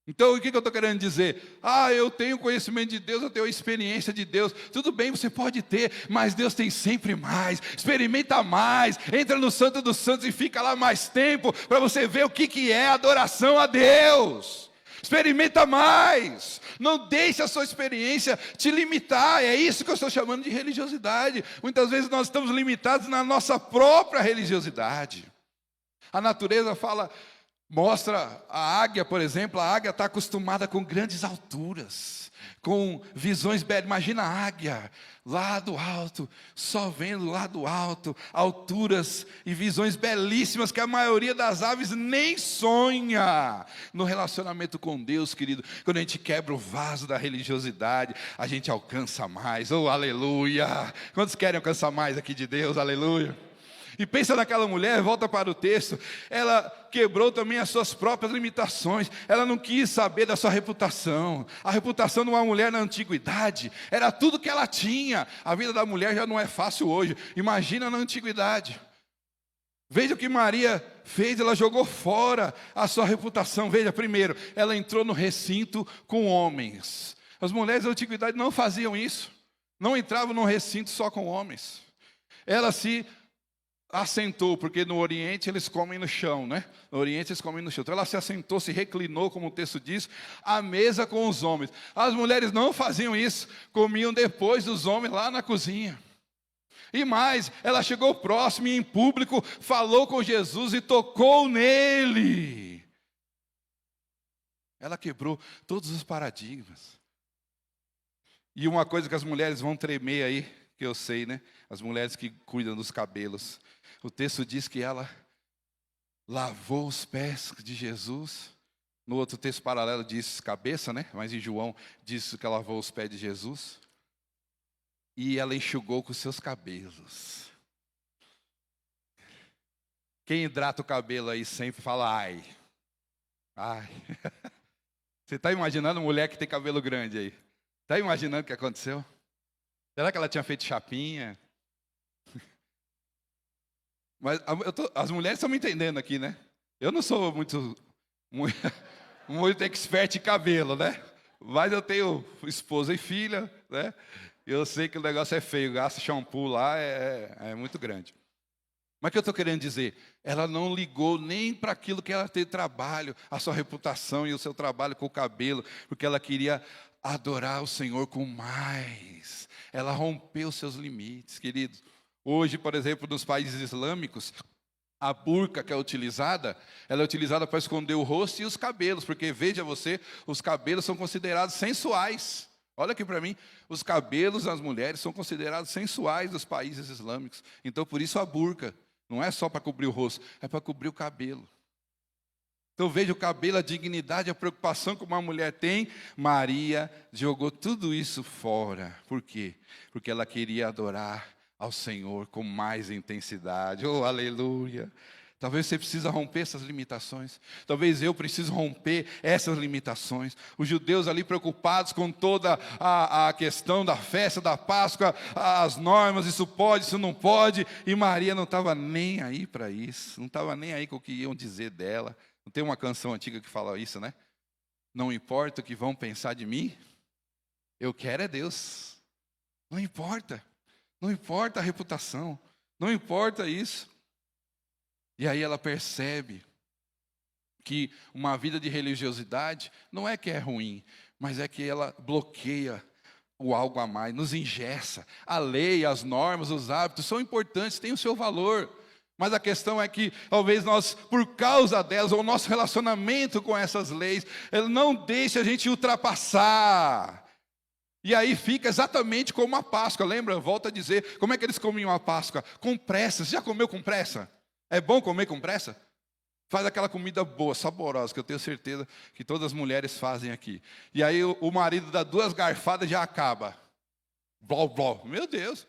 Então, o que eu estou querendo dizer? Eu tenho conhecimento de Deus, eu tenho a experiência de Deus. Tudo bem, você pode ter, mas Deus tem sempre mais. Experimenta mais, entra no Santo dos Santos e fica lá mais tempo, para você ver o que é adoração a Deus. Experimenta mais, não deixe a sua experiência te limitar, é isso que eu estou chamando de religiosidade. Muitas vezes nós estamos limitados na nossa própria religiosidade. A natureza mostra a águia, por exemplo, a águia está acostumada com grandes alturas, com visões belas. Imagina a águia lá do alto, só vendo lá do alto, alturas e visões belíssimas que a maioria das aves nem sonha. No relacionamento com Deus, querido, quando a gente quebra o vaso da religiosidade, a gente alcança mais. Oh, aleluia! Quantos querem alcançar mais aqui de Deus? Aleluia! E pensa naquela mulher, volta para o texto, ela quebrou também as suas próprias limitações, ela não quis saber da sua reputação. A reputação de uma mulher na antiguidade era tudo que ela tinha. A vida da mulher já não é fácil hoje, imagina na antiguidade. Veja o que Maria fez, ela jogou fora a sua reputação. Veja, primeiro, ela entrou no recinto com homens. As mulheres da antiguidade não faziam isso, não entravam no recinto só com homens. Ela se assentou, porque no Oriente eles comem no chão, né? No Oriente eles comem no chão. Então ela se assentou, se reclinou, como o texto diz, à mesa com os homens. As mulheres não faziam isso, comiam depois dos homens lá na cozinha. E mais, ela chegou próximo e em público falou com Jesus e tocou nele. Ela quebrou todos os paradigmas. E uma coisa que as mulheres vão tremer aí, que eu sei, né? As mulheres que cuidam dos cabelos. O texto diz que ela lavou os pés de Jesus. No outro texto paralelo diz cabeça, né? Mas em João diz que ela lavou os pés de Jesus. E ela enxugou com os seus cabelos. Quem hidrata o cabelo aí sempre fala ai. Ai. Você está imaginando uma mulher que tem cabelo grande aí? Está imaginando o que aconteceu? Será que ela tinha feito chapinha? Mas as mulheres estão me entendendo aqui, né? Eu não sou muito expert em cabelo, né? Mas eu tenho esposa e filha, né? Eu sei que o negócio é feio, gasta shampoo lá, é muito grande. Mas o que eu estou querendo dizer? Ela não ligou nem para aquilo que ela tem trabalho, a sua reputação e o seu trabalho com o cabelo, porque ela queria adorar o Senhor com mais. Ela rompeu seus limites, queridos. Hoje, por exemplo, nos países islâmicos, A burca que é utilizada, ela é utilizada para esconder o rosto e os cabelos, porque veja você, os cabelos são considerados sensuais. Olha aqui para mim, os cabelos das mulheres são considerados sensuais dos países islâmicos. Então, por isso a burca não é só para cobrir o rosto, é para cobrir o cabelo. Então veja o cabelo, a dignidade, a preocupação que uma mulher tem. Maria jogou tudo isso fora. Por quê? Porque ela queria adorar ao Senhor com mais intensidade. Oh, aleluia! Talvez você precise romper essas limitações. Talvez eu precise romper essas limitações. Os judeus ali preocupados com toda a questão da festa, da Páscoa, as normas, isso pode, isso não pode. E Maria não estava nem aí para isso. Não estava nem aí com o que iam dizer dela. Não tem uma canção antiga que fala isso, né? Não importa o que vão pensar de mim, eu quero é Deus. Não importa. Não importa a reputação, não importa isso. E aí ela percebe que uma vida de religiosidade não é que é ruim, mas é que ela bloqueia o algo a mais, nos engessa. A lei, as normas, os hábitos são importantes, têm o seu valor. Mas a questão é que talvez nós, por causa delas, ou o nosso relacionamento com essas leis, ele não deixa a gente ultrapassar. E aí fica exatamente como a Páscoa, lembra? Volto a dizer, como é que eles comiam a Páscoa? Com pressa. Você já comeu com pressa? É bom comer com pressa? Faz aquela comida boa, saborosa, que eu tenho certeza que todas as mulheres fazem aqui. E aí o marido dá 2 garfadas e já acaba. Bló, bló. Meu Deus.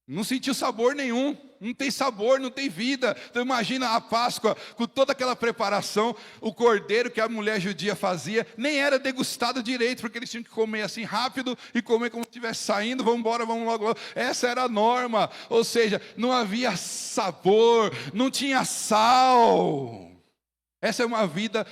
Não sentiu sabor nenhum, não tem sabor, não tem vida. Então imagina a Páscoa, com toda aquela preparação, o cordeiro que a mulher judia fazia, nem era degustado direito, porque eles tinham que comer assim rápido, e comer como se estivesse saindo, vamos embora, vamos logo. Essa era a norma, ou seja, não havia sabor, não tinha sal. Essa é uma vida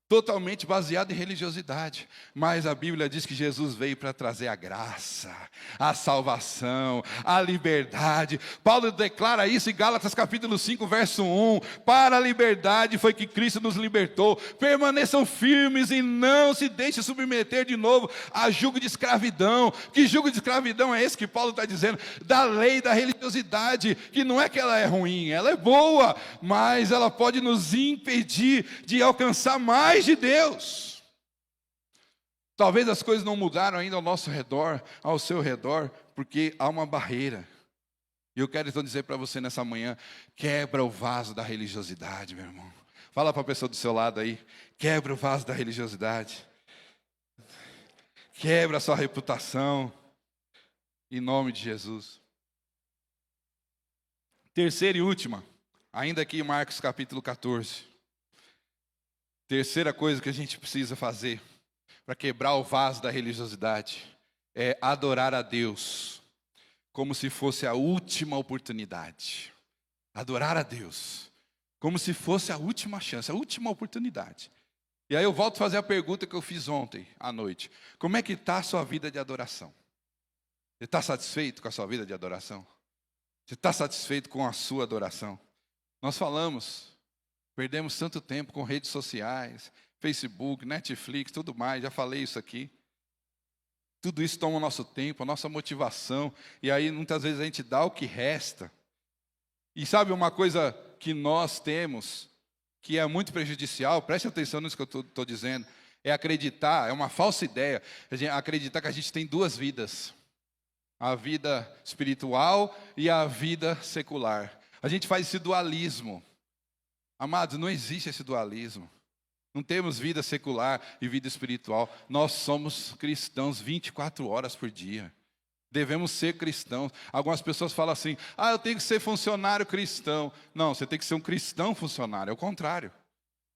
totalmente baseado em religiosidade, mas a Bíblia diz que Jesus veio para trazer a graça, a salvação, a liberdade. Paulo declara isso em Gálatas capítulo 5, verso 1, para a liberdade foi que Cristo nos libertou, permaneçam firmes e não se deixem submeter de novo a jugo de escravidão. Que jugo de escravidão é esse que Paulo está dizendo? Da lei da religiosidade, que não é que ela é ruim, ela é boa, mas ela pode nos impedir de alcançar mais de Deus. Talvez as coisas não mudaram ainda ao nosso redor, ao seu redor, porque há uma barreira. E eu quero então dizer para você nessa manhã, quebra o vaso da religiosidade, meu irmão. Fala para a pessoa do seu lado aí, quebra o vaso da religiosidade. Quebra a sua reputação, em nome de Jesus. Terceira e última, ainda aqui em Marcos capítulo 14. Terceira coisa que a gente precisa fazer para quebrar o vaso da religiosidade é adorar a Deus como se fosse a última oportunidade. Adorar a Deus como se fosse a última chance, a última oportunidade. E aí eu volto a fazer a pergunta que eu fiz ontem à noite. Como é que está a sua vida de adoração? Você está satisfeito com a sua vida de adoração? Você está satisfeito com a sua adoração? Nós perdemos tanto tempo com redes sociais, Facebook, Netflix, tudo mais, já falei isso aqui. Tudo isso toma o nosso tempo, a nossa motivação, e aí muitas vezes a gente dá o que resta. E sabe uma coisa que nós temos, que é muito prejudicial, preste atenção nisso que eu estou dizendo, é acreditar, é uma falsa ideia, acreditar que a gente tem 2 vidas. A vida espiritual e a vida secular. A gente faz esse dualismo. Amados, não existe esse dualismo. Não temos vida secular e vida espiritual. Nós somos cristãos 24 horas por dia. Devemos ser cristãos. Algumas pessoas falam assim, eu tenho que ser funcionário cristão. Não, você tem que ser um cristão funcionário, é o contrário.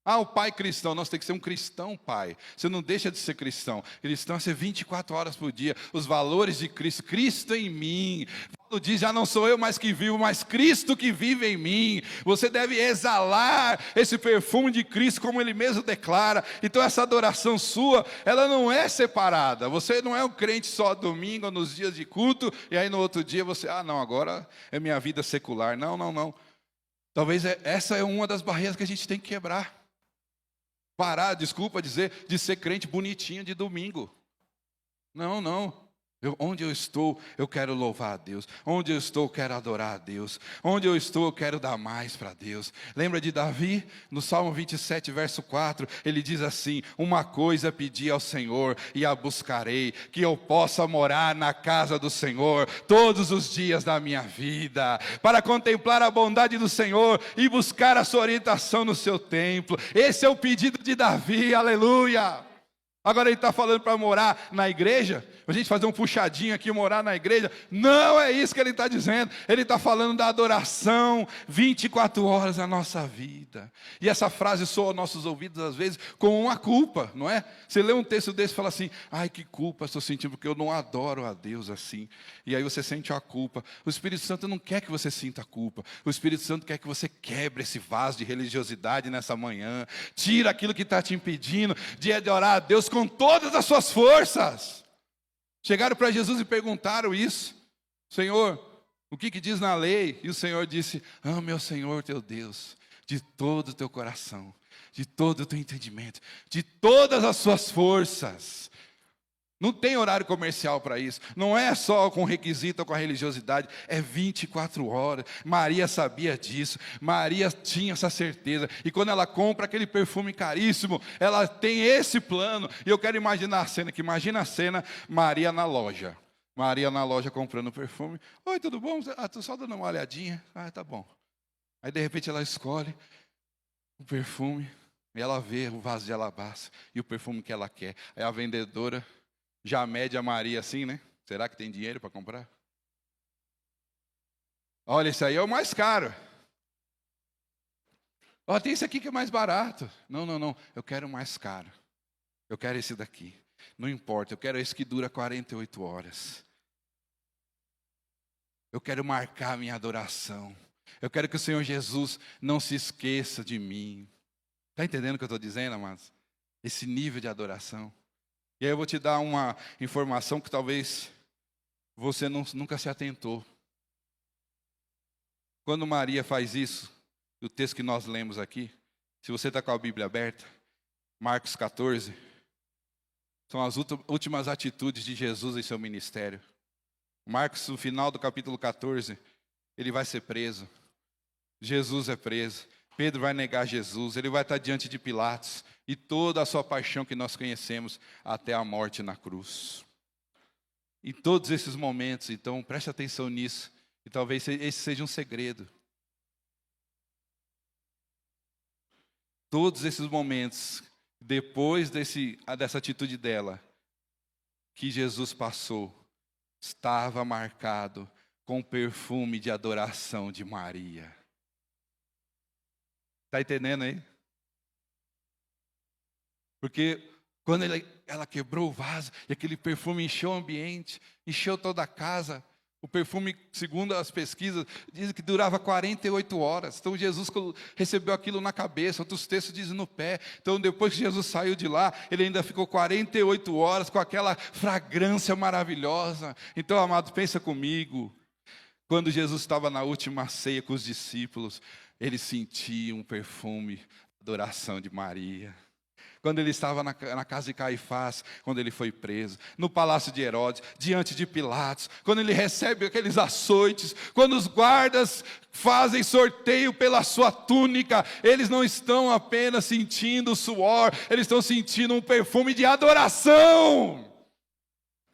O pai cristão, nós temos que ser um cristão pai. Você não deixa de ser cristão. Cristão é ser 24 horas por dia. Os valores de Cristo, Cristo em mim. Paulo diz, já não sou eu mais que vivo, mas Cristo que vive em mim. Você deve exalar esse perfume de Cristo, como ele mesmo declara. Então essa adoração sua, ela não é separada. Você não é um crente só domingo ou nos dias de culto, e aí no outro dia você, não, agora é minha vida secular. Não, não, não. Talvez essa é uma das barreiras que a gente tem que quebrar. Parar, desculpa dizer, de ser crente bonitinho de domingo. Não, não. Onde eu estou, eu quero louvar a Deus. Onde eu estou, eu quero adorar a Deus. Onde eu estou, eu quero dar mais para Deus. Lembra de Davi? No Salmo 27, verso 4, ele diz assim: uma coisa pedi ao Senhor e a buscarei, que eu possa morar na casa do Senhor todos os dias da minha vida, para contemplar a bondade do Senhor e buscar a sua orientação no seu templo. Esse é o pedido de Davi, aleluia. Agora ele está falando para morar na igreja, a gente fazer um puxadinho aqui, morar na igreja. Não é isso que ele está dizendo. Ele está falando da adoração 24 horas na nossa vida. E essa frase soa aos nossos ouvidos às vezes com uma culpa, não é? Você lê um texto desse e fala assim: ai, que culpa estou sentindo, porque eu não adoro a Deus assim. E aí você sente a culpa. O Espírito Santo não quer que você sinta culpa. O Espírito Santo quer que você quebre esse vaso de religiosidade nessa manhã. Tira aquilo que está te impedindo de adorar a Deus com todas as suas forças. Chegaram para Jesus e perguntaram isso: Senhor, o que diz na lei? E o Senhor disse: ame ao Senhor teu Deus de todo o teu coração, de todo o teu entendimento, de todas as suas forças. Não tem horário comercial para isso. Não é só com requisito ou com a religiosidade. É 24 horas. Maria sabia disso. Maria tinha essa certeza. E quando ela compra aquele perfume caríssimo, ela tem esse plano. E eu quero imaginar a cena aqui. Imagina a cena, Maria na loja. Maria na loja comprando perfume. Oi, tudo bom? Estou só dando uma olhadinha. Tá bom. Aí de repente ela escolhe o perfume. E ela vê o vaso de alabastro. E o perfume que ela quer. Aí a vendedora já mede a Maria assim, né? Será que tem dinheiro para comprar? Olha, esse aí é o mais caro. Olha, tem esse aqui que é mais barato. Não. Eu quero o mais caro. Eu quero esse daqui. Não importa, eu quero esse que dura 48 horas. Eu quero marcar a minha adoração. Eu quero que o Senhor Jesus não se esqueça de mim. Está entendendo o que eu estou dizendo, amados? Esse nível de adoração. E aí eu vou te dar uma informação que talvez você nunca se atentou. Quando Maria faz isso, o texto que nós lemos aqui, se você está com a Bíblia aberta, Marcos 14, são as últimas atitudes de Jesus em seu ministério. Marcos, no final do capítulo 14, ele vai ser preso. Jesus é preso. Pedro vai negar Jesus, ele vai estar diante de Pilatos, e toda a sua paixão que nós conhecemos até a morte na cruz. Em todos esses momentos, então, preste atenção nisso, e talvez esse seja um segredo. Todos esses momentos, depois dessa atitude dela, que Jesus passou, estava marcado com o perfume de adoração de Maria. Está entendendo aí? Porque quando ela quebrou o vaso, e aquele perfume encheu o ambiente, encheu toda a casa. O perfume, segundo as pesquisas, diz que durava 48 horas. Então Jesus recebeu aquilo na cabeça, outros textos dizem no pé. Então depois que Jesus saiu de lá, ele ainda ficou 48 horas com aquela fragrância maravilhosa. Então, amado, pensa comigo. Quando Jesus estava na última ceia com os discípulos, ele sentia um perfume, adoração de Maria. Quando ele estava na casa de Caifás, quando ele foi preso, no palácio de Herodes, diante de Pilatos, quando ele recebe aqueles açoites, quando os guardas fazem sorteio pela sua túnica, eles não estão apenas sentindo o suor, eles estão sentindo um perfume de adoração.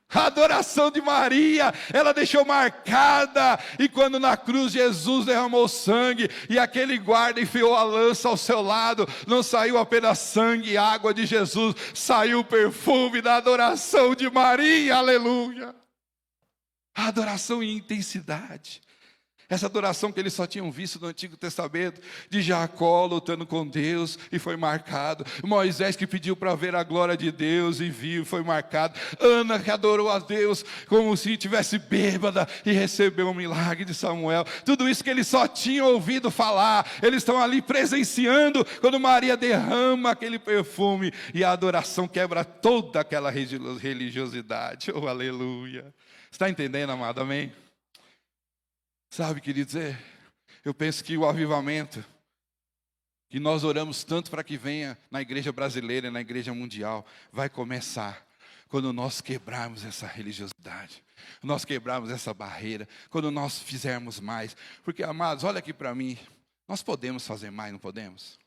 A adoração de Maria, ela deixou marcada. E quando na cruz Jesus derramou sangue, e aquele guarda enfiou a lança ao seu lado, não saiu apenas sangue e água de Jesus, saiu o perfume da adoração de Maria, aleluia. A adoração em intensidade. Essa adoração que eles só tinham visto no Antigo Testamento, de Jacó lutando com Deus e foi marcado. Moisés que pediu para ver a glória de Deus e viu e foi marcado. Ana que adorou a Deus como se estivesse bêbada e recebeu um milagre de Samuel. Tudo isso que eles só tinham ouvido falar, eles estão ali presenciando quando Maria derrama aquele perfume e a adoração quebra toda aquela religiosidade. Oh, aleluia. Está entendendo, amado? Amém? Sabe, queridos, eu penso que o avivamento, que nós oramos tanto para que venha na igreja brasileira, na igreja mundial, vai começar quando nós quebrarmos essa religiosidade, nós quebrarmos essa barreira, quando nós fizermos mais. Porque, amados, olha aqui para mim, nós podemos fazer mais, não podemos?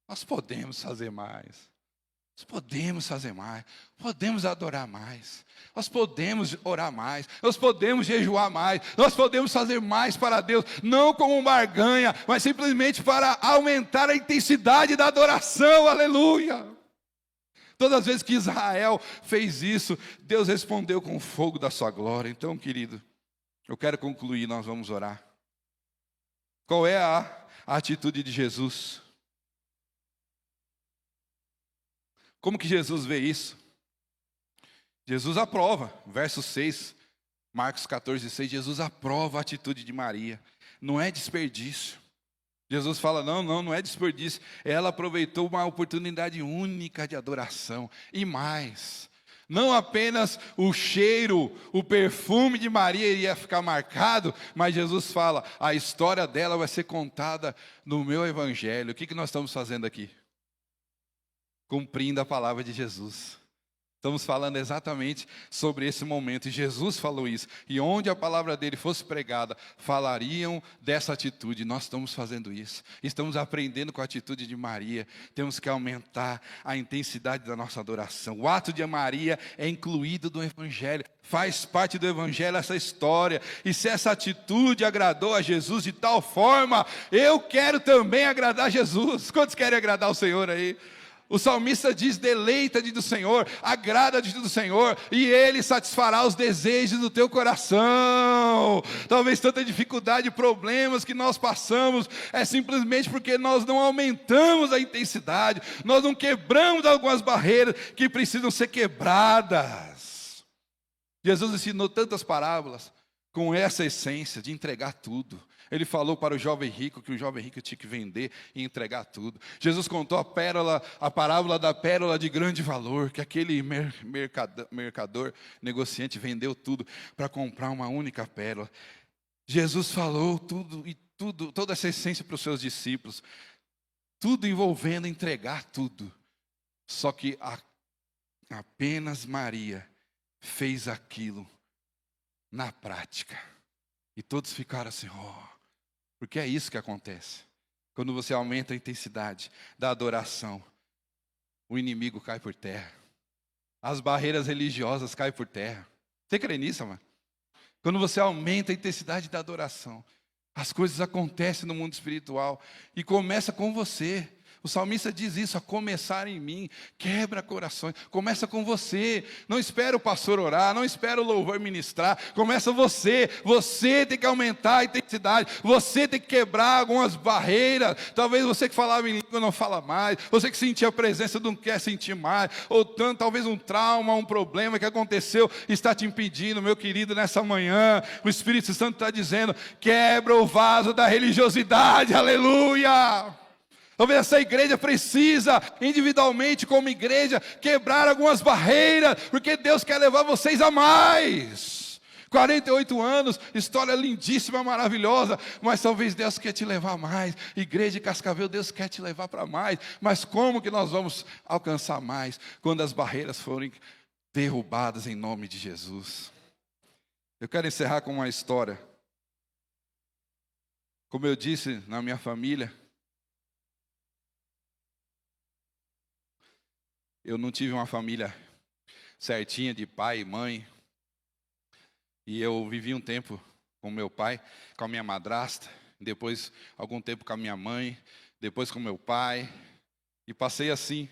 Nós podemos fazer mais. Nós podemos fazer mais, podemos adorar mais, nós podemos orar mais, nós podemos jejuar mais, nós podemos fazer mais para Deus, não como barganha, mas simplesmente para aumentar a intensidade da adoração, aleluia. Todas as vezes que Israel fez isso, Deus respondeu com o fogo da sua glória. Então, querido, eu quero concluir, nós vamos orar. Qual é a atitude de Jesus? Como que Jesus vê isso? Jesus aprova, verso 6, Marcos 14, 6, Jesus aprova a atitude de Maria, não é desperdício. Jesus fala, não é desperdício, ela aproveitou uma oportunidade única de adoração, e mais, não apenas o cheiro, o perfume de Maria iria ficar marcado, mas Jesus fala, a história dela vai ser contada no meu evangelho. O que nós estamos fazendo aqui? Cumprindo a palavra de Jesus. Estamos falando exatamente sobre esse momento, e Jesus falou isso, e onde a palavra dele fosse pregada, falariam dessa atitude. Nós estamos fazendo isso, estamos aprendendo com a atitude de Maria. Temos que aumentar a intensidade da nossa adoração. O ato de Maria é incluído no evangelho, faz parte do evangelho essa história, e se essa atitude agradou a Jesus de tal forma, eu quero também agradar Jesus. Quantos querem agradar o Senhor aí? O salmista diz, deleita-te do Senhor, agrada-te do Senhor, e Ele satisfará os desejos do teu coração. Talvez tanta dificuldade, problemas que nós passamos, é simplesmente porque nós não aumentamos a intensidade, nós não quebramos algumas barreiras que precisam ser quebradas. Jesus ensinou tantas parábolas com essa essência de entregar tudo. Ele falou para o jovem rico que o jovem rico tinha que vender e entregar tudo. Jesus contou a parábola da pérola de grande valor, que aquele mercador, negociante, vendeu tudo para comprar uma única pérola. Jesus falou toda essa essência para os seus discípulos, tudo envolvendo entregar tudo. Só que apenas Maria fez aquilo na prática. E todos ficaram assim, porque é isso que acontece. Quando você aumenta a intensidade da adoração, o inimigo cai por terra. As barreiras religiosas caem por terra. Você crê nisso, mano? Quando você aumenta a intensidade da adoração, as coisas acontecem no mundo espiritual e começa com você. O salmista diz isso, a começar em mim, quebra corações, começa com você, não espera o pastor orar, não espera o louvor ministrar, começa você tem que aumentar a intensidade, você tem que quebrar algumas barreiras. Talvez você que falava em língua não fala mais, você que sentia a presença não quer sentir mais, ou talvez um trauma, um problema que aconteceu, está te impedindo, meu querido, nessa manhã, o Espírito Santo está dizendo, quebra o vaso da religiosidade, aleluia! Talvez essa igreja precisa, individualmente como igreja, quebrar algumas barreiras, porque Deus quer levar vocês a mais. 48 anos, história lindíssima, maravilhosa, mas talvez Deus quer te levar a mais. Igreja de Cascavel, Deus quer te levar para mais. Mas como que nós vamos alcançar mais? Quando as barreiras forem derrubadas em nome de Jesus. Eu quero encerrar com uma história. Como eu disse, na minha família, eu não tive uma família certinha de pai e mãe. E eu vivi um tempo com meu pai, com a minha madrasta, depois algum tempo com a minha mãe, depois com meu pai. E passei assim,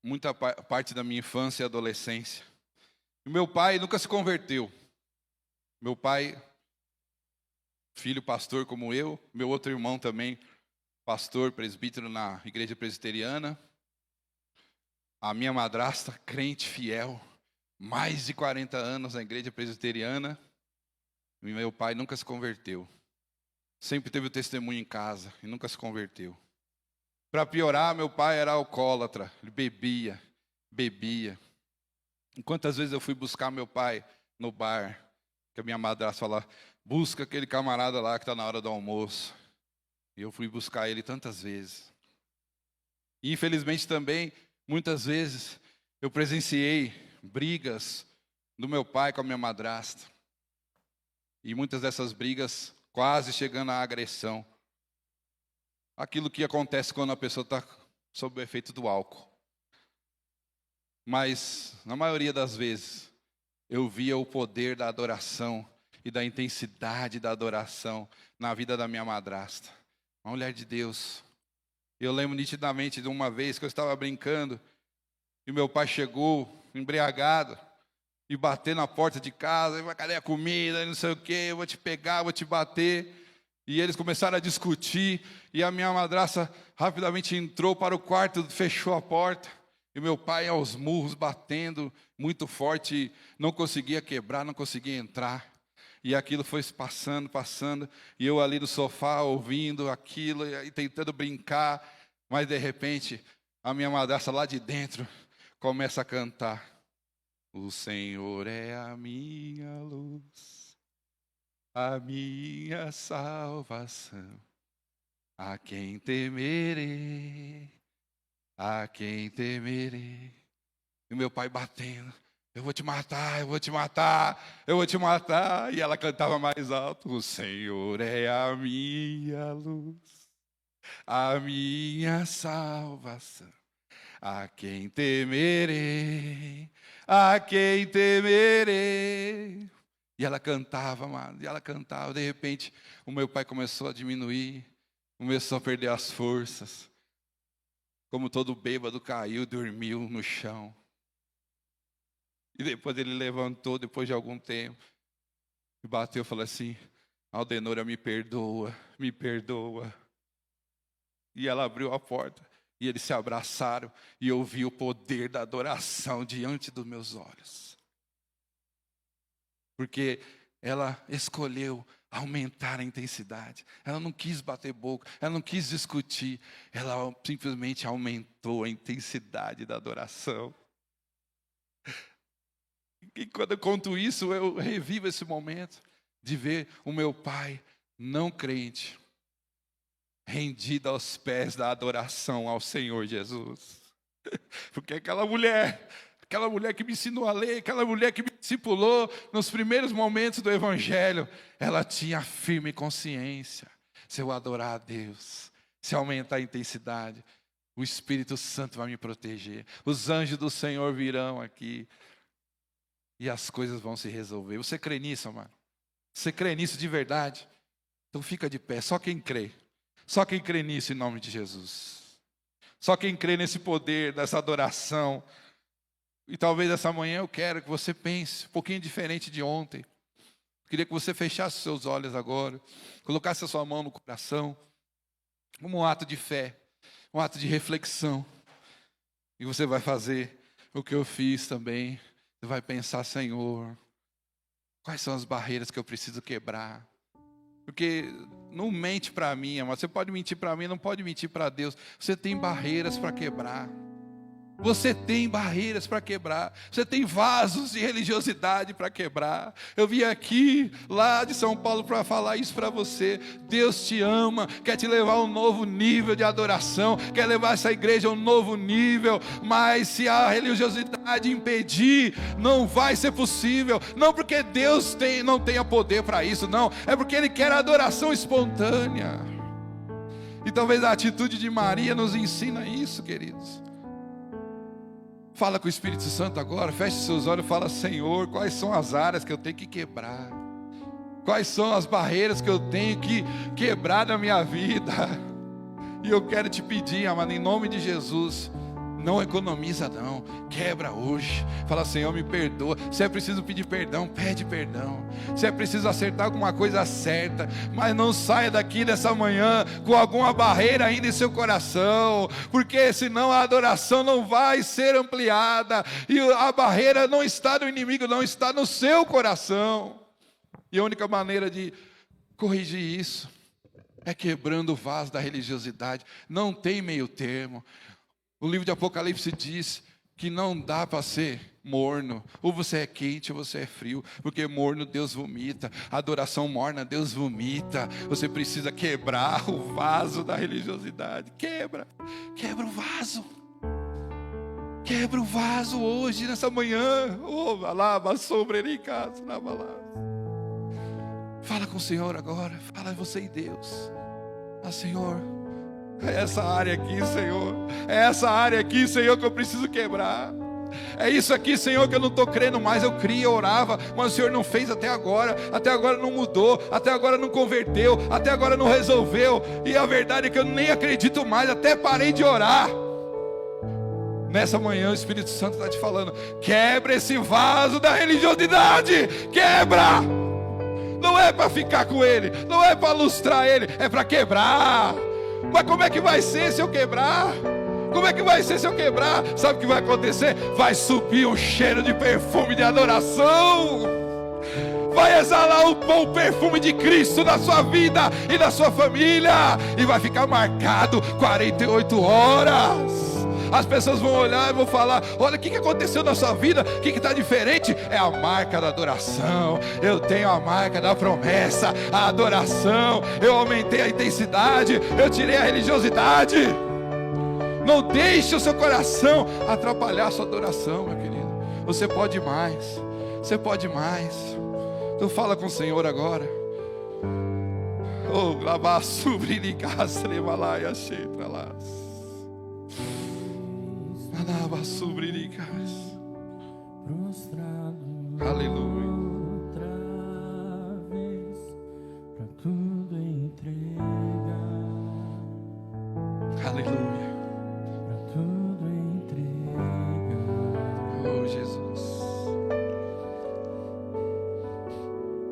muita parte da minha infância e adolescência. E meu pai nunca se converteu. Meu pai, filho pastor como eu, meu outro irmão também, pastor, presbítero na igreja presbiteriana. A minha madrasta, crente fiel, mais de 40 anos na igreja presbiteriana. E meu pai nunca se converteu. Sempre teve o testemunho em casa e nunca se converteu. Para piorar, meu pai era alcoólatra, ele bebia. E quantas vezes eu fui buscar meu pai no bar, que a minha madrasta falava, busca aquele camarada lá que está na hora do almoço. E eu fui buscar ele tantas vezes. E infelizmente também, muitas vezes, eu presenciei brigas do meu pai com a minha madrasta. E muitas dessas brigas quase chegando à agressão. Aquilo que acontece quando a pessoa está sob o efeito do álcool. Mas, na maioria das vezes, eu via o poder da adoração e da intensidade da adoração na vida da minha madrasta. Uma mulher de Deus. Eu lembro nitidamente de uma vez que eu estava brincando e meu pai chegou embriagado e bateu na porta de casa, cadê a comida, não sei o quê, eu vou te pegar, vou te bater. E eles começaram a discutir e a minha madrasta rapidamente entrou para o quarto, fechou a porta. E meu pai aos murros, batendo muito forte, não conseguia quebrar, não conseguia entrar. E aquilo foi passando, e eu ali no sofá ouvindo aquilo e tentando brincar, mas de repente a minha madrasta lá de dentro começa a cantar: o Senhor é a minha luz, a minha salvação, a quem temerei, a quem temerei. E meu pai batendo: eu vou te matar, eu vou te matar, eu vou te matar. E ela cantava mais alto: o Senhor é a minha luz, a minha salvação, a quem temerei, a quem temerei. E ela cantava, mano, e ela cantava. De repente, o meu pai começou a diminuir, começou a perder as forças. Como todo bêbado caiu, dormiu no chão. E depois ele levantou, depois de algum tempo, e bateu e falou assim: Aldenora, me perdoa, me perdoa. E ela abriu a porta, e eles se abraçaram, e eu vi o poder da adoração diante dos meus olhos. Porque ela escolheu aumentar a intensidade. Ela não quis bater boca, ela não quis discutir, ela simplesmente aumentou a intensidade da adoração. E quando eu conto isso, eu revivo esse momento de ver o meu pai, não crente, rendido aos pés da adoração ao Senhor Jesus. Porque aquela mulher que me ensinou a ler, aquela mulher que me discipulou nos primeiros momentos do Evangelho, ela tinha firme consciência: se eu adorar a Deus, se aumentar a intensidade, o Espírito Santo vai me proteger, os anjos do Senhor virão aqui, e as coisas vão se resolver. Você crê nisso, mano? Você crê nisso de verdade? Então fica de pé, só quem crê. Só quem crê nisso em nome de Jesus. Só quem crê nesse poder, nessa adoração. E talvez essa manhã eu quero que você pense um pouquinho diferente de ontem. Eu queria que você fechasse os seus olhos agora, colocasse a sua mão no coração, como um ato de fé, um ato de reflexão. E você vai fazer o que eu fiz também. Você vai pensar: Senhor, quais são as barreiras que eu preciso quebrar? Porque não mente para mim, amado. Você pode mentir para mim, não pode mentir para Deus. Você tem barreiras para quebrar. Você tem barreiras para quebrar. Você tem vasos de religiosidade para quebrar. Eu vim aqui, lá de São Paulo, para falar isso para você. Deus te ama, quer te levar a um novo nível de adoração, quer levar essa igreja a um novo nível. Mas se a religiosidade impedir, não vai ser possível. Não porque Deus não tenha poder para isso, não. É porque Ele quer a adoração espontânea. E talvez a atitude de Maria nos ensina isso, queridos. Fala com o Espírito Santo agora, feche seus olhos e fala: Senhor, quais são as áreas que eu tenho que quebrar? Quais são as barreiras que eu tenho que quebrar na minha vida? E eu quero te pedir, amado, em nome de Jesus, não economiza não, quebra hoje. Fala: Senhor, me perdoa. Se é preciso pedir perdão, pede perdão. Se é preciso acertar alguma coisa, acerta. Mas não saia daqui nessa manhã com alguma barreira ainda em seu coração, porque senão a adoração não vai ser ampliada. E a barreira não está no inimigo, não, está no seu coração. E a única maneira de corrigir isso é quebrando o vaso da religiosidade. Não tem meio termo. O livro de Apocalipse diz que não dá para ser morno. Ou você é quente ou você é frio. Porque morno Deus vomita. Adoração morna Deus vomita. Você precisa quebrar o vaso da religiosidade. Quebra o vaso. Quebra o vaso hoje, nessa manhã. Oh, alaba sobre ele em casa, fala com o Senhor agora. Fala você e Deus. Senhor, é essa área aqui, Senhor. É essa área aqui, Senhor, que eu preciso quebrar. É isso aqui, Senhor, que eu não estou crendo mais. Eu cria, eu orava, mas o Senhor não fez até agora não mudou, até agora não converteu, até agora não resolveu. E a verdade é que eu nem acredito mais, até parei de orar. Nessa manhã o Espírito Santo está te falando: quebra esse vaso da religiosidade, quebra. Não é para ficar com ele, não é para lustrar ele, é para quebrar. Mas como é que vai ser se eu quebrar? Como é que vai ser se eu quebrar? Sabe o que vai acontecer? Vai subir um cheiro de perfume de adoração. Vai exalar o bom perfume de Cristo na sua vida e na sua família. E vai ficar marcado 48 horas. As pessoas vão olhar e vão falar: olha, o que aconteceu na sua vida? O que está diferente? É a marca da adoração. Eu tenho a marca da promessa, a adoração. Eu aumentei a intensidade, eu tirei a religiosidade. Não deixe o seu coração atrapalhar a sua adoração, meu querido. Você pode mais. Você pode mais. Então fala com o Senhor agora. Oh, lavar sobre casa, levar e achei para lá. Lava sobre casa. Aleluia. Outra vez para tudo entregar. Aleluia. Tudo entrega. Oh, Jesus.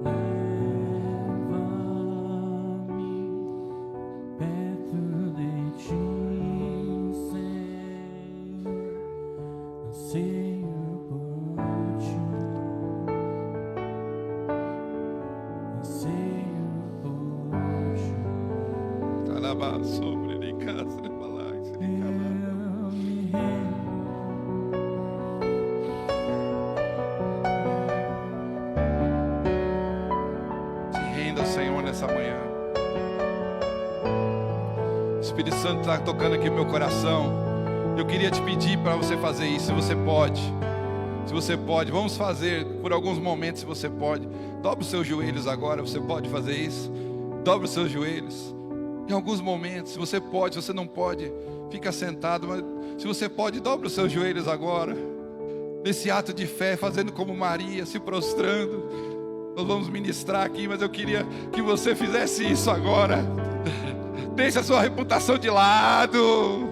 Leva-me perto de ti, Senhor. Anseio por ti. Anseio por ti. Alaba sobre casa, nessa manhã. O Espírito Santo está tocando aqui no meu coração. Eu queria te pedir para você fazer isso, se você pode. Se você pode, vamos fazer por alguns momentos, se você pode. Dobre os seus joelhos agora, você pode fazer isso. Dobre os seus joelhos. Em alguns momentos, se você pode, se você não pode, fica sentado. Mas se você pode, dobre os seus joelhos agora. Nesse ato de fé, fazendo como Maria, se prostrando. Nós vamos ministrar aqui, mas eu queria que você fizesse isso agora. Deixe a sua reputação de lado.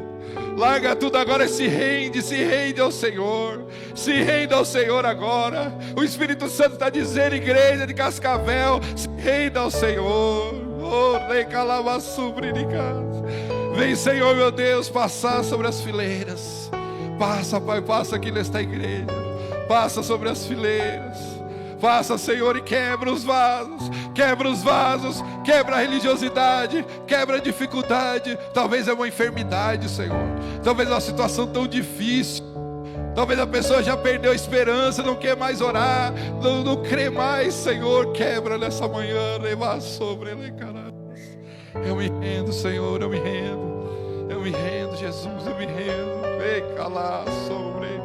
Larga tudo agora e se rende ao Senhor. Se renda ao Senhor agora. O Espírito Santo está dizendo, igreja de Cascavel, se renda ao Senhor. Oh, vem, Senhor, meu Deus, passar sobre as fileiras. Passa, Pai, passa aqui nesta igreja. Passa sobre as fileiras. Passa, Senhor, e quebra os vasos, quebra a religiosidade, quebra a dificuldade. Talvez é uma enfermidade, Senhor. Talvez é uma situação tão difícil. Talvez a pessoa já perdeu a esperança, não quer mais orar, não crê mais, Senhor. Quebra nessa manhã, levar sobre ele, caralho. Eu me rendo, Senhor, eu me rendo, Jesus, eu me rendo. Vem calar sobre ele.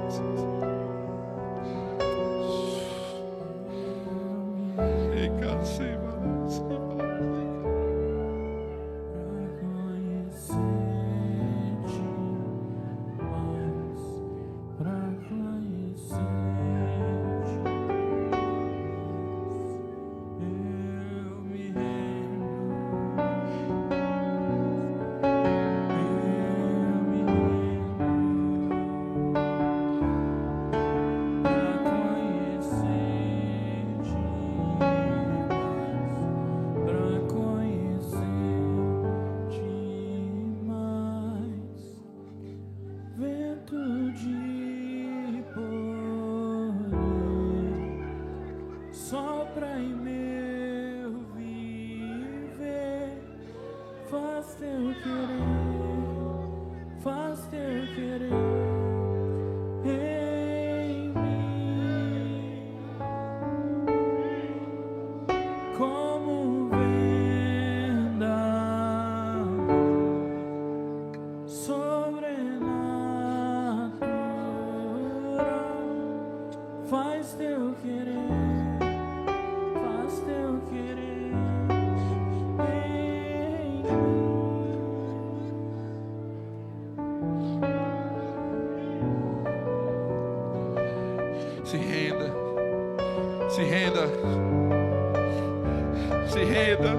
renda.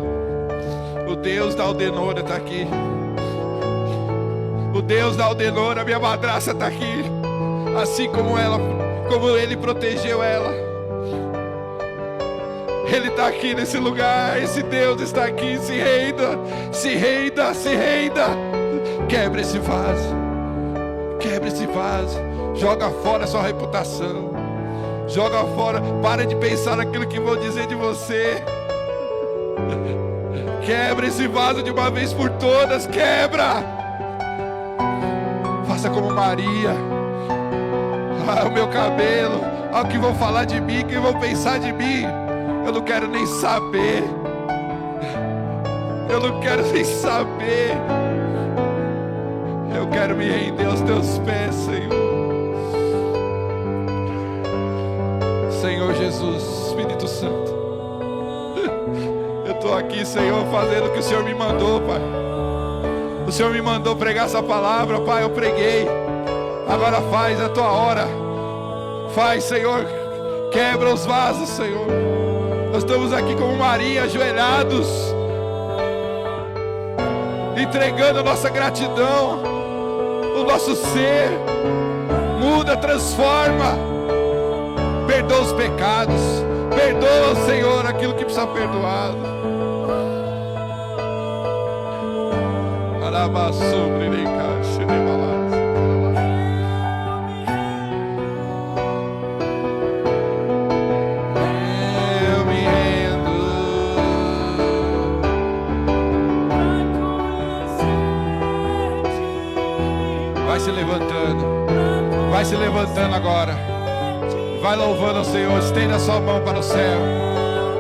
O Deus da Aldenora está aqui. O Deus da Aldenora, minha madrasta, está aqui. Assim como Ele protegeu ela. Ele está aqui nesse lugar. Esse Deus está aqui. Se renda, se renda, se renda. Quebra esse vaso. Quebra esse vaso. Joga fora a sua reputação. Joga fora. Para de pensar naquilo que vão dizer de você. Quebra esse vaso de uma vez por todas. Quebra. Faça como Maria. Ah, o meu cabelo. Ah, o que vão falar de mim, o que vão pensar de mim. Eu não quero nem saber. Eu não quero nem saber. Eu quero me render aos teus pés, Senhor. Senhor Jesus, Espírito Santo. Eu estou aqui, Senhor, fazendo o que o Senhor me mandou, Pai. O Senhor me mandou pregar essa palavra, Pai, eu preguei. Agora faz a tua hora. Faz, Senhor. Quebra os vasos, Senhor. Nós estamos aqui como Maria, ajoelhados, entregando a nossa gratidão, o nosso ser. Muda, transforma. Perdoa os pecados. Perdoa, Senhor, aquilo que precisa ser perdoado. Eu me rendo. Vai se levantando. Vai se levantando agora. Vai louvando ao Senhor. Estenda a sua mão para o céu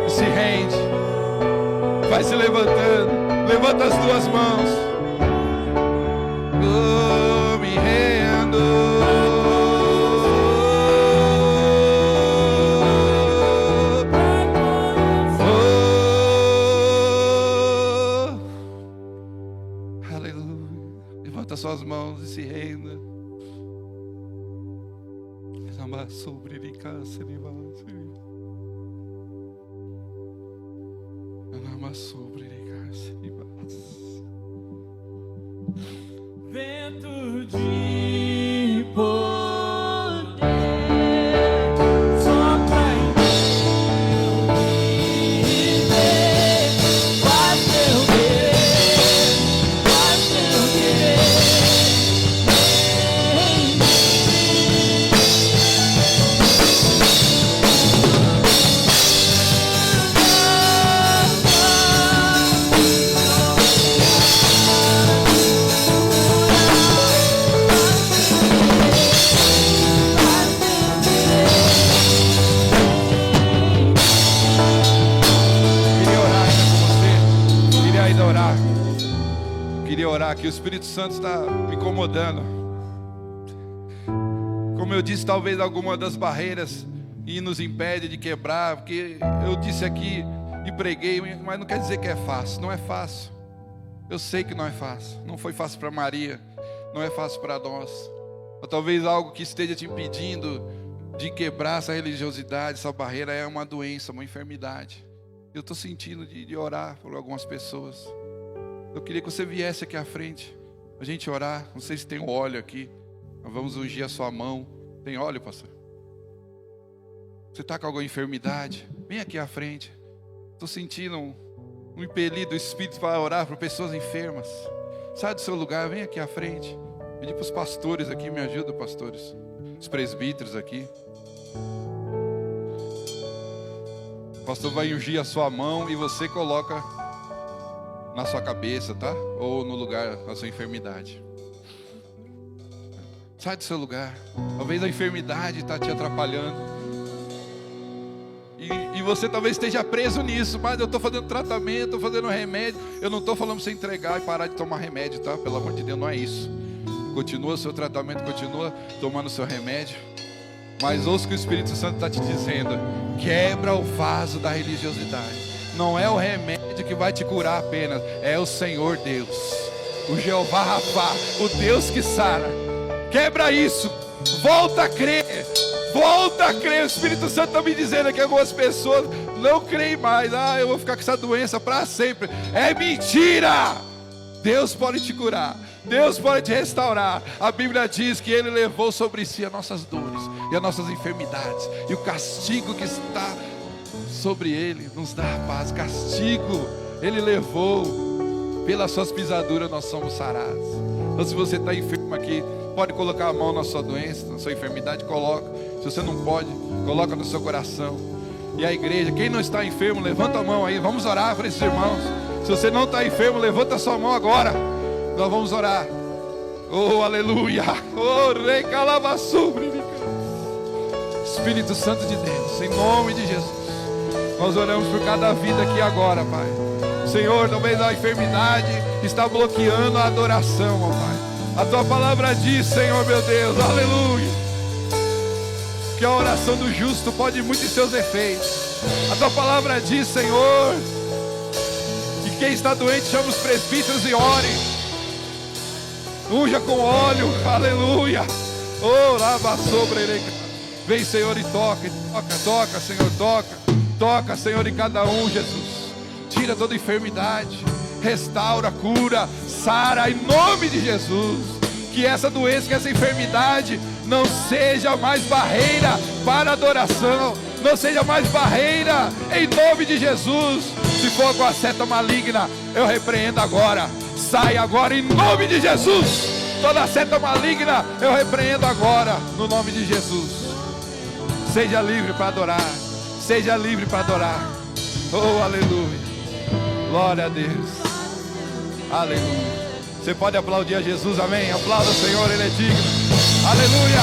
e se rende. Vai se levantando. Levanta as duas mãos. Eu me rendo. Aleluia. Levanta as suas mãos e se renda. Sobre de casa, vento de poder sopra em meu viver, faz meu querer, faz meu querer em mim. Orar que o Espírito Santo está me incomodando. Como eu disse, talvez alguma das barreiras e nos impede de quebrar, porque eu disse aqui e preguei, mas não quer dizer que é fácil. Não é fácil. Eu sei que não é fácil. Não foi fácil para Maria, não é fácil para nós. Ou talvez algo que esteja te impedindo de quebrar essa religiosidade, essa barreira é uma doença, uma enfermidade. Eu estou sentindo de orar por algumas pessoas. Eu queria que você viesse aqui à frente, a gente orar. Não sei se tem um óleo aqui. Nós vamos ungir a sua mão. Tem óleo, pastor? Você está com alguma enfermidade? Vem aqui à frente. Estou sentindo um impelido do Espírito para orar por pessoas enfermas. Sai do seu lugar, vem aqui à frente. Pedir para os pastores aqui, me ajudam, pastores. Os presbíteros aqui. O pastor vai ungir a sua mão e você coloca na sua cabeça, tá? Ou no lugar da sua enfermidade. Sai do seu lugar. Talvez a enfermidade está te atrapalhando. E você talvez esteja preso nisso. Mas eu estou fazendo tratamento, estou fazendo remédio. Eu não estou falando para você entregar e parar de tomar remédio, tá? Pelo amor de Deus, não é isso. Continua o seu tratamento, continua tomando o seu remédio. Mas ouça o que o Espírito Santo está te dizendo. Quebra o vaso da religiosidade. Não é o remédio que vai te curar apenas, é o Senhor Deus, o Jeová Rafá, o Deus que sara. Quebra isso, volta a crer, volta a crer. O Espírito Santo está me dizendo que algumas pessoas Não creem mais. Eu vou ficar com essa doença para sempre. É mentira. Deus pode te curar. Deus pode te restaurar. A Bíblia diz que Ele levou sobre si as nossas dores e as nossas enfermidades. E o castigo que está sobre Ele nos dá a paz. Castigo Ele levou. Pelas suas pisaduras nós somos sarados. Então se você está enfermo aqui, pode colocar a mão na sua doença, na sua enfermidade, coloca. Se você não pode, coloca no seu coração. E a igreja, quem não está enfermo, levanta a mão aí. Vamos orar para esses irmãos. Se você não está enfermo, levanta a sua mão agora. Nós vamos orar. Oh, aleluia. Oh, rei calabassubre. Espírito Santo de Deus, em nome de Jesus, nós oramos por cada vida aqui agora, Pai. Senhor, talvez a enfermidade está bloqueando a adoração, ó Pai. A Tua palavra diz, Senhor meu Deus, aleluia, que a oração do justo pode muito em seus efeitos. A Tua palavra diz, Senhor, que quem está doente chama os presbíteros e ore. Unja com óleo, aleluia. Oh, lava sobre ele. Vem, Senhor, e toca, Senhor, toca, Senhor, em cada um, Jesus. Tira toda enfermidade, restaura, cura, sara, em nome de Jesus. Que essa doença, que essa enfermidade não seja mais barreira para a adoração, não seja mais barreira, em nome de Jesus. Se for com a seta maligna, eu repreendo agora. Sai agora em nome de Jesus. Toda seta maligna eu repreendo agora no nome de Jesus. Seja livre para adorar. Seja livre para adorar. Oh, aleluia. Glória a Deus. Aleluia. Você pode aplaudir a Jesus, amém? Aplauda o Senhor, Ele é digno. Aleluia.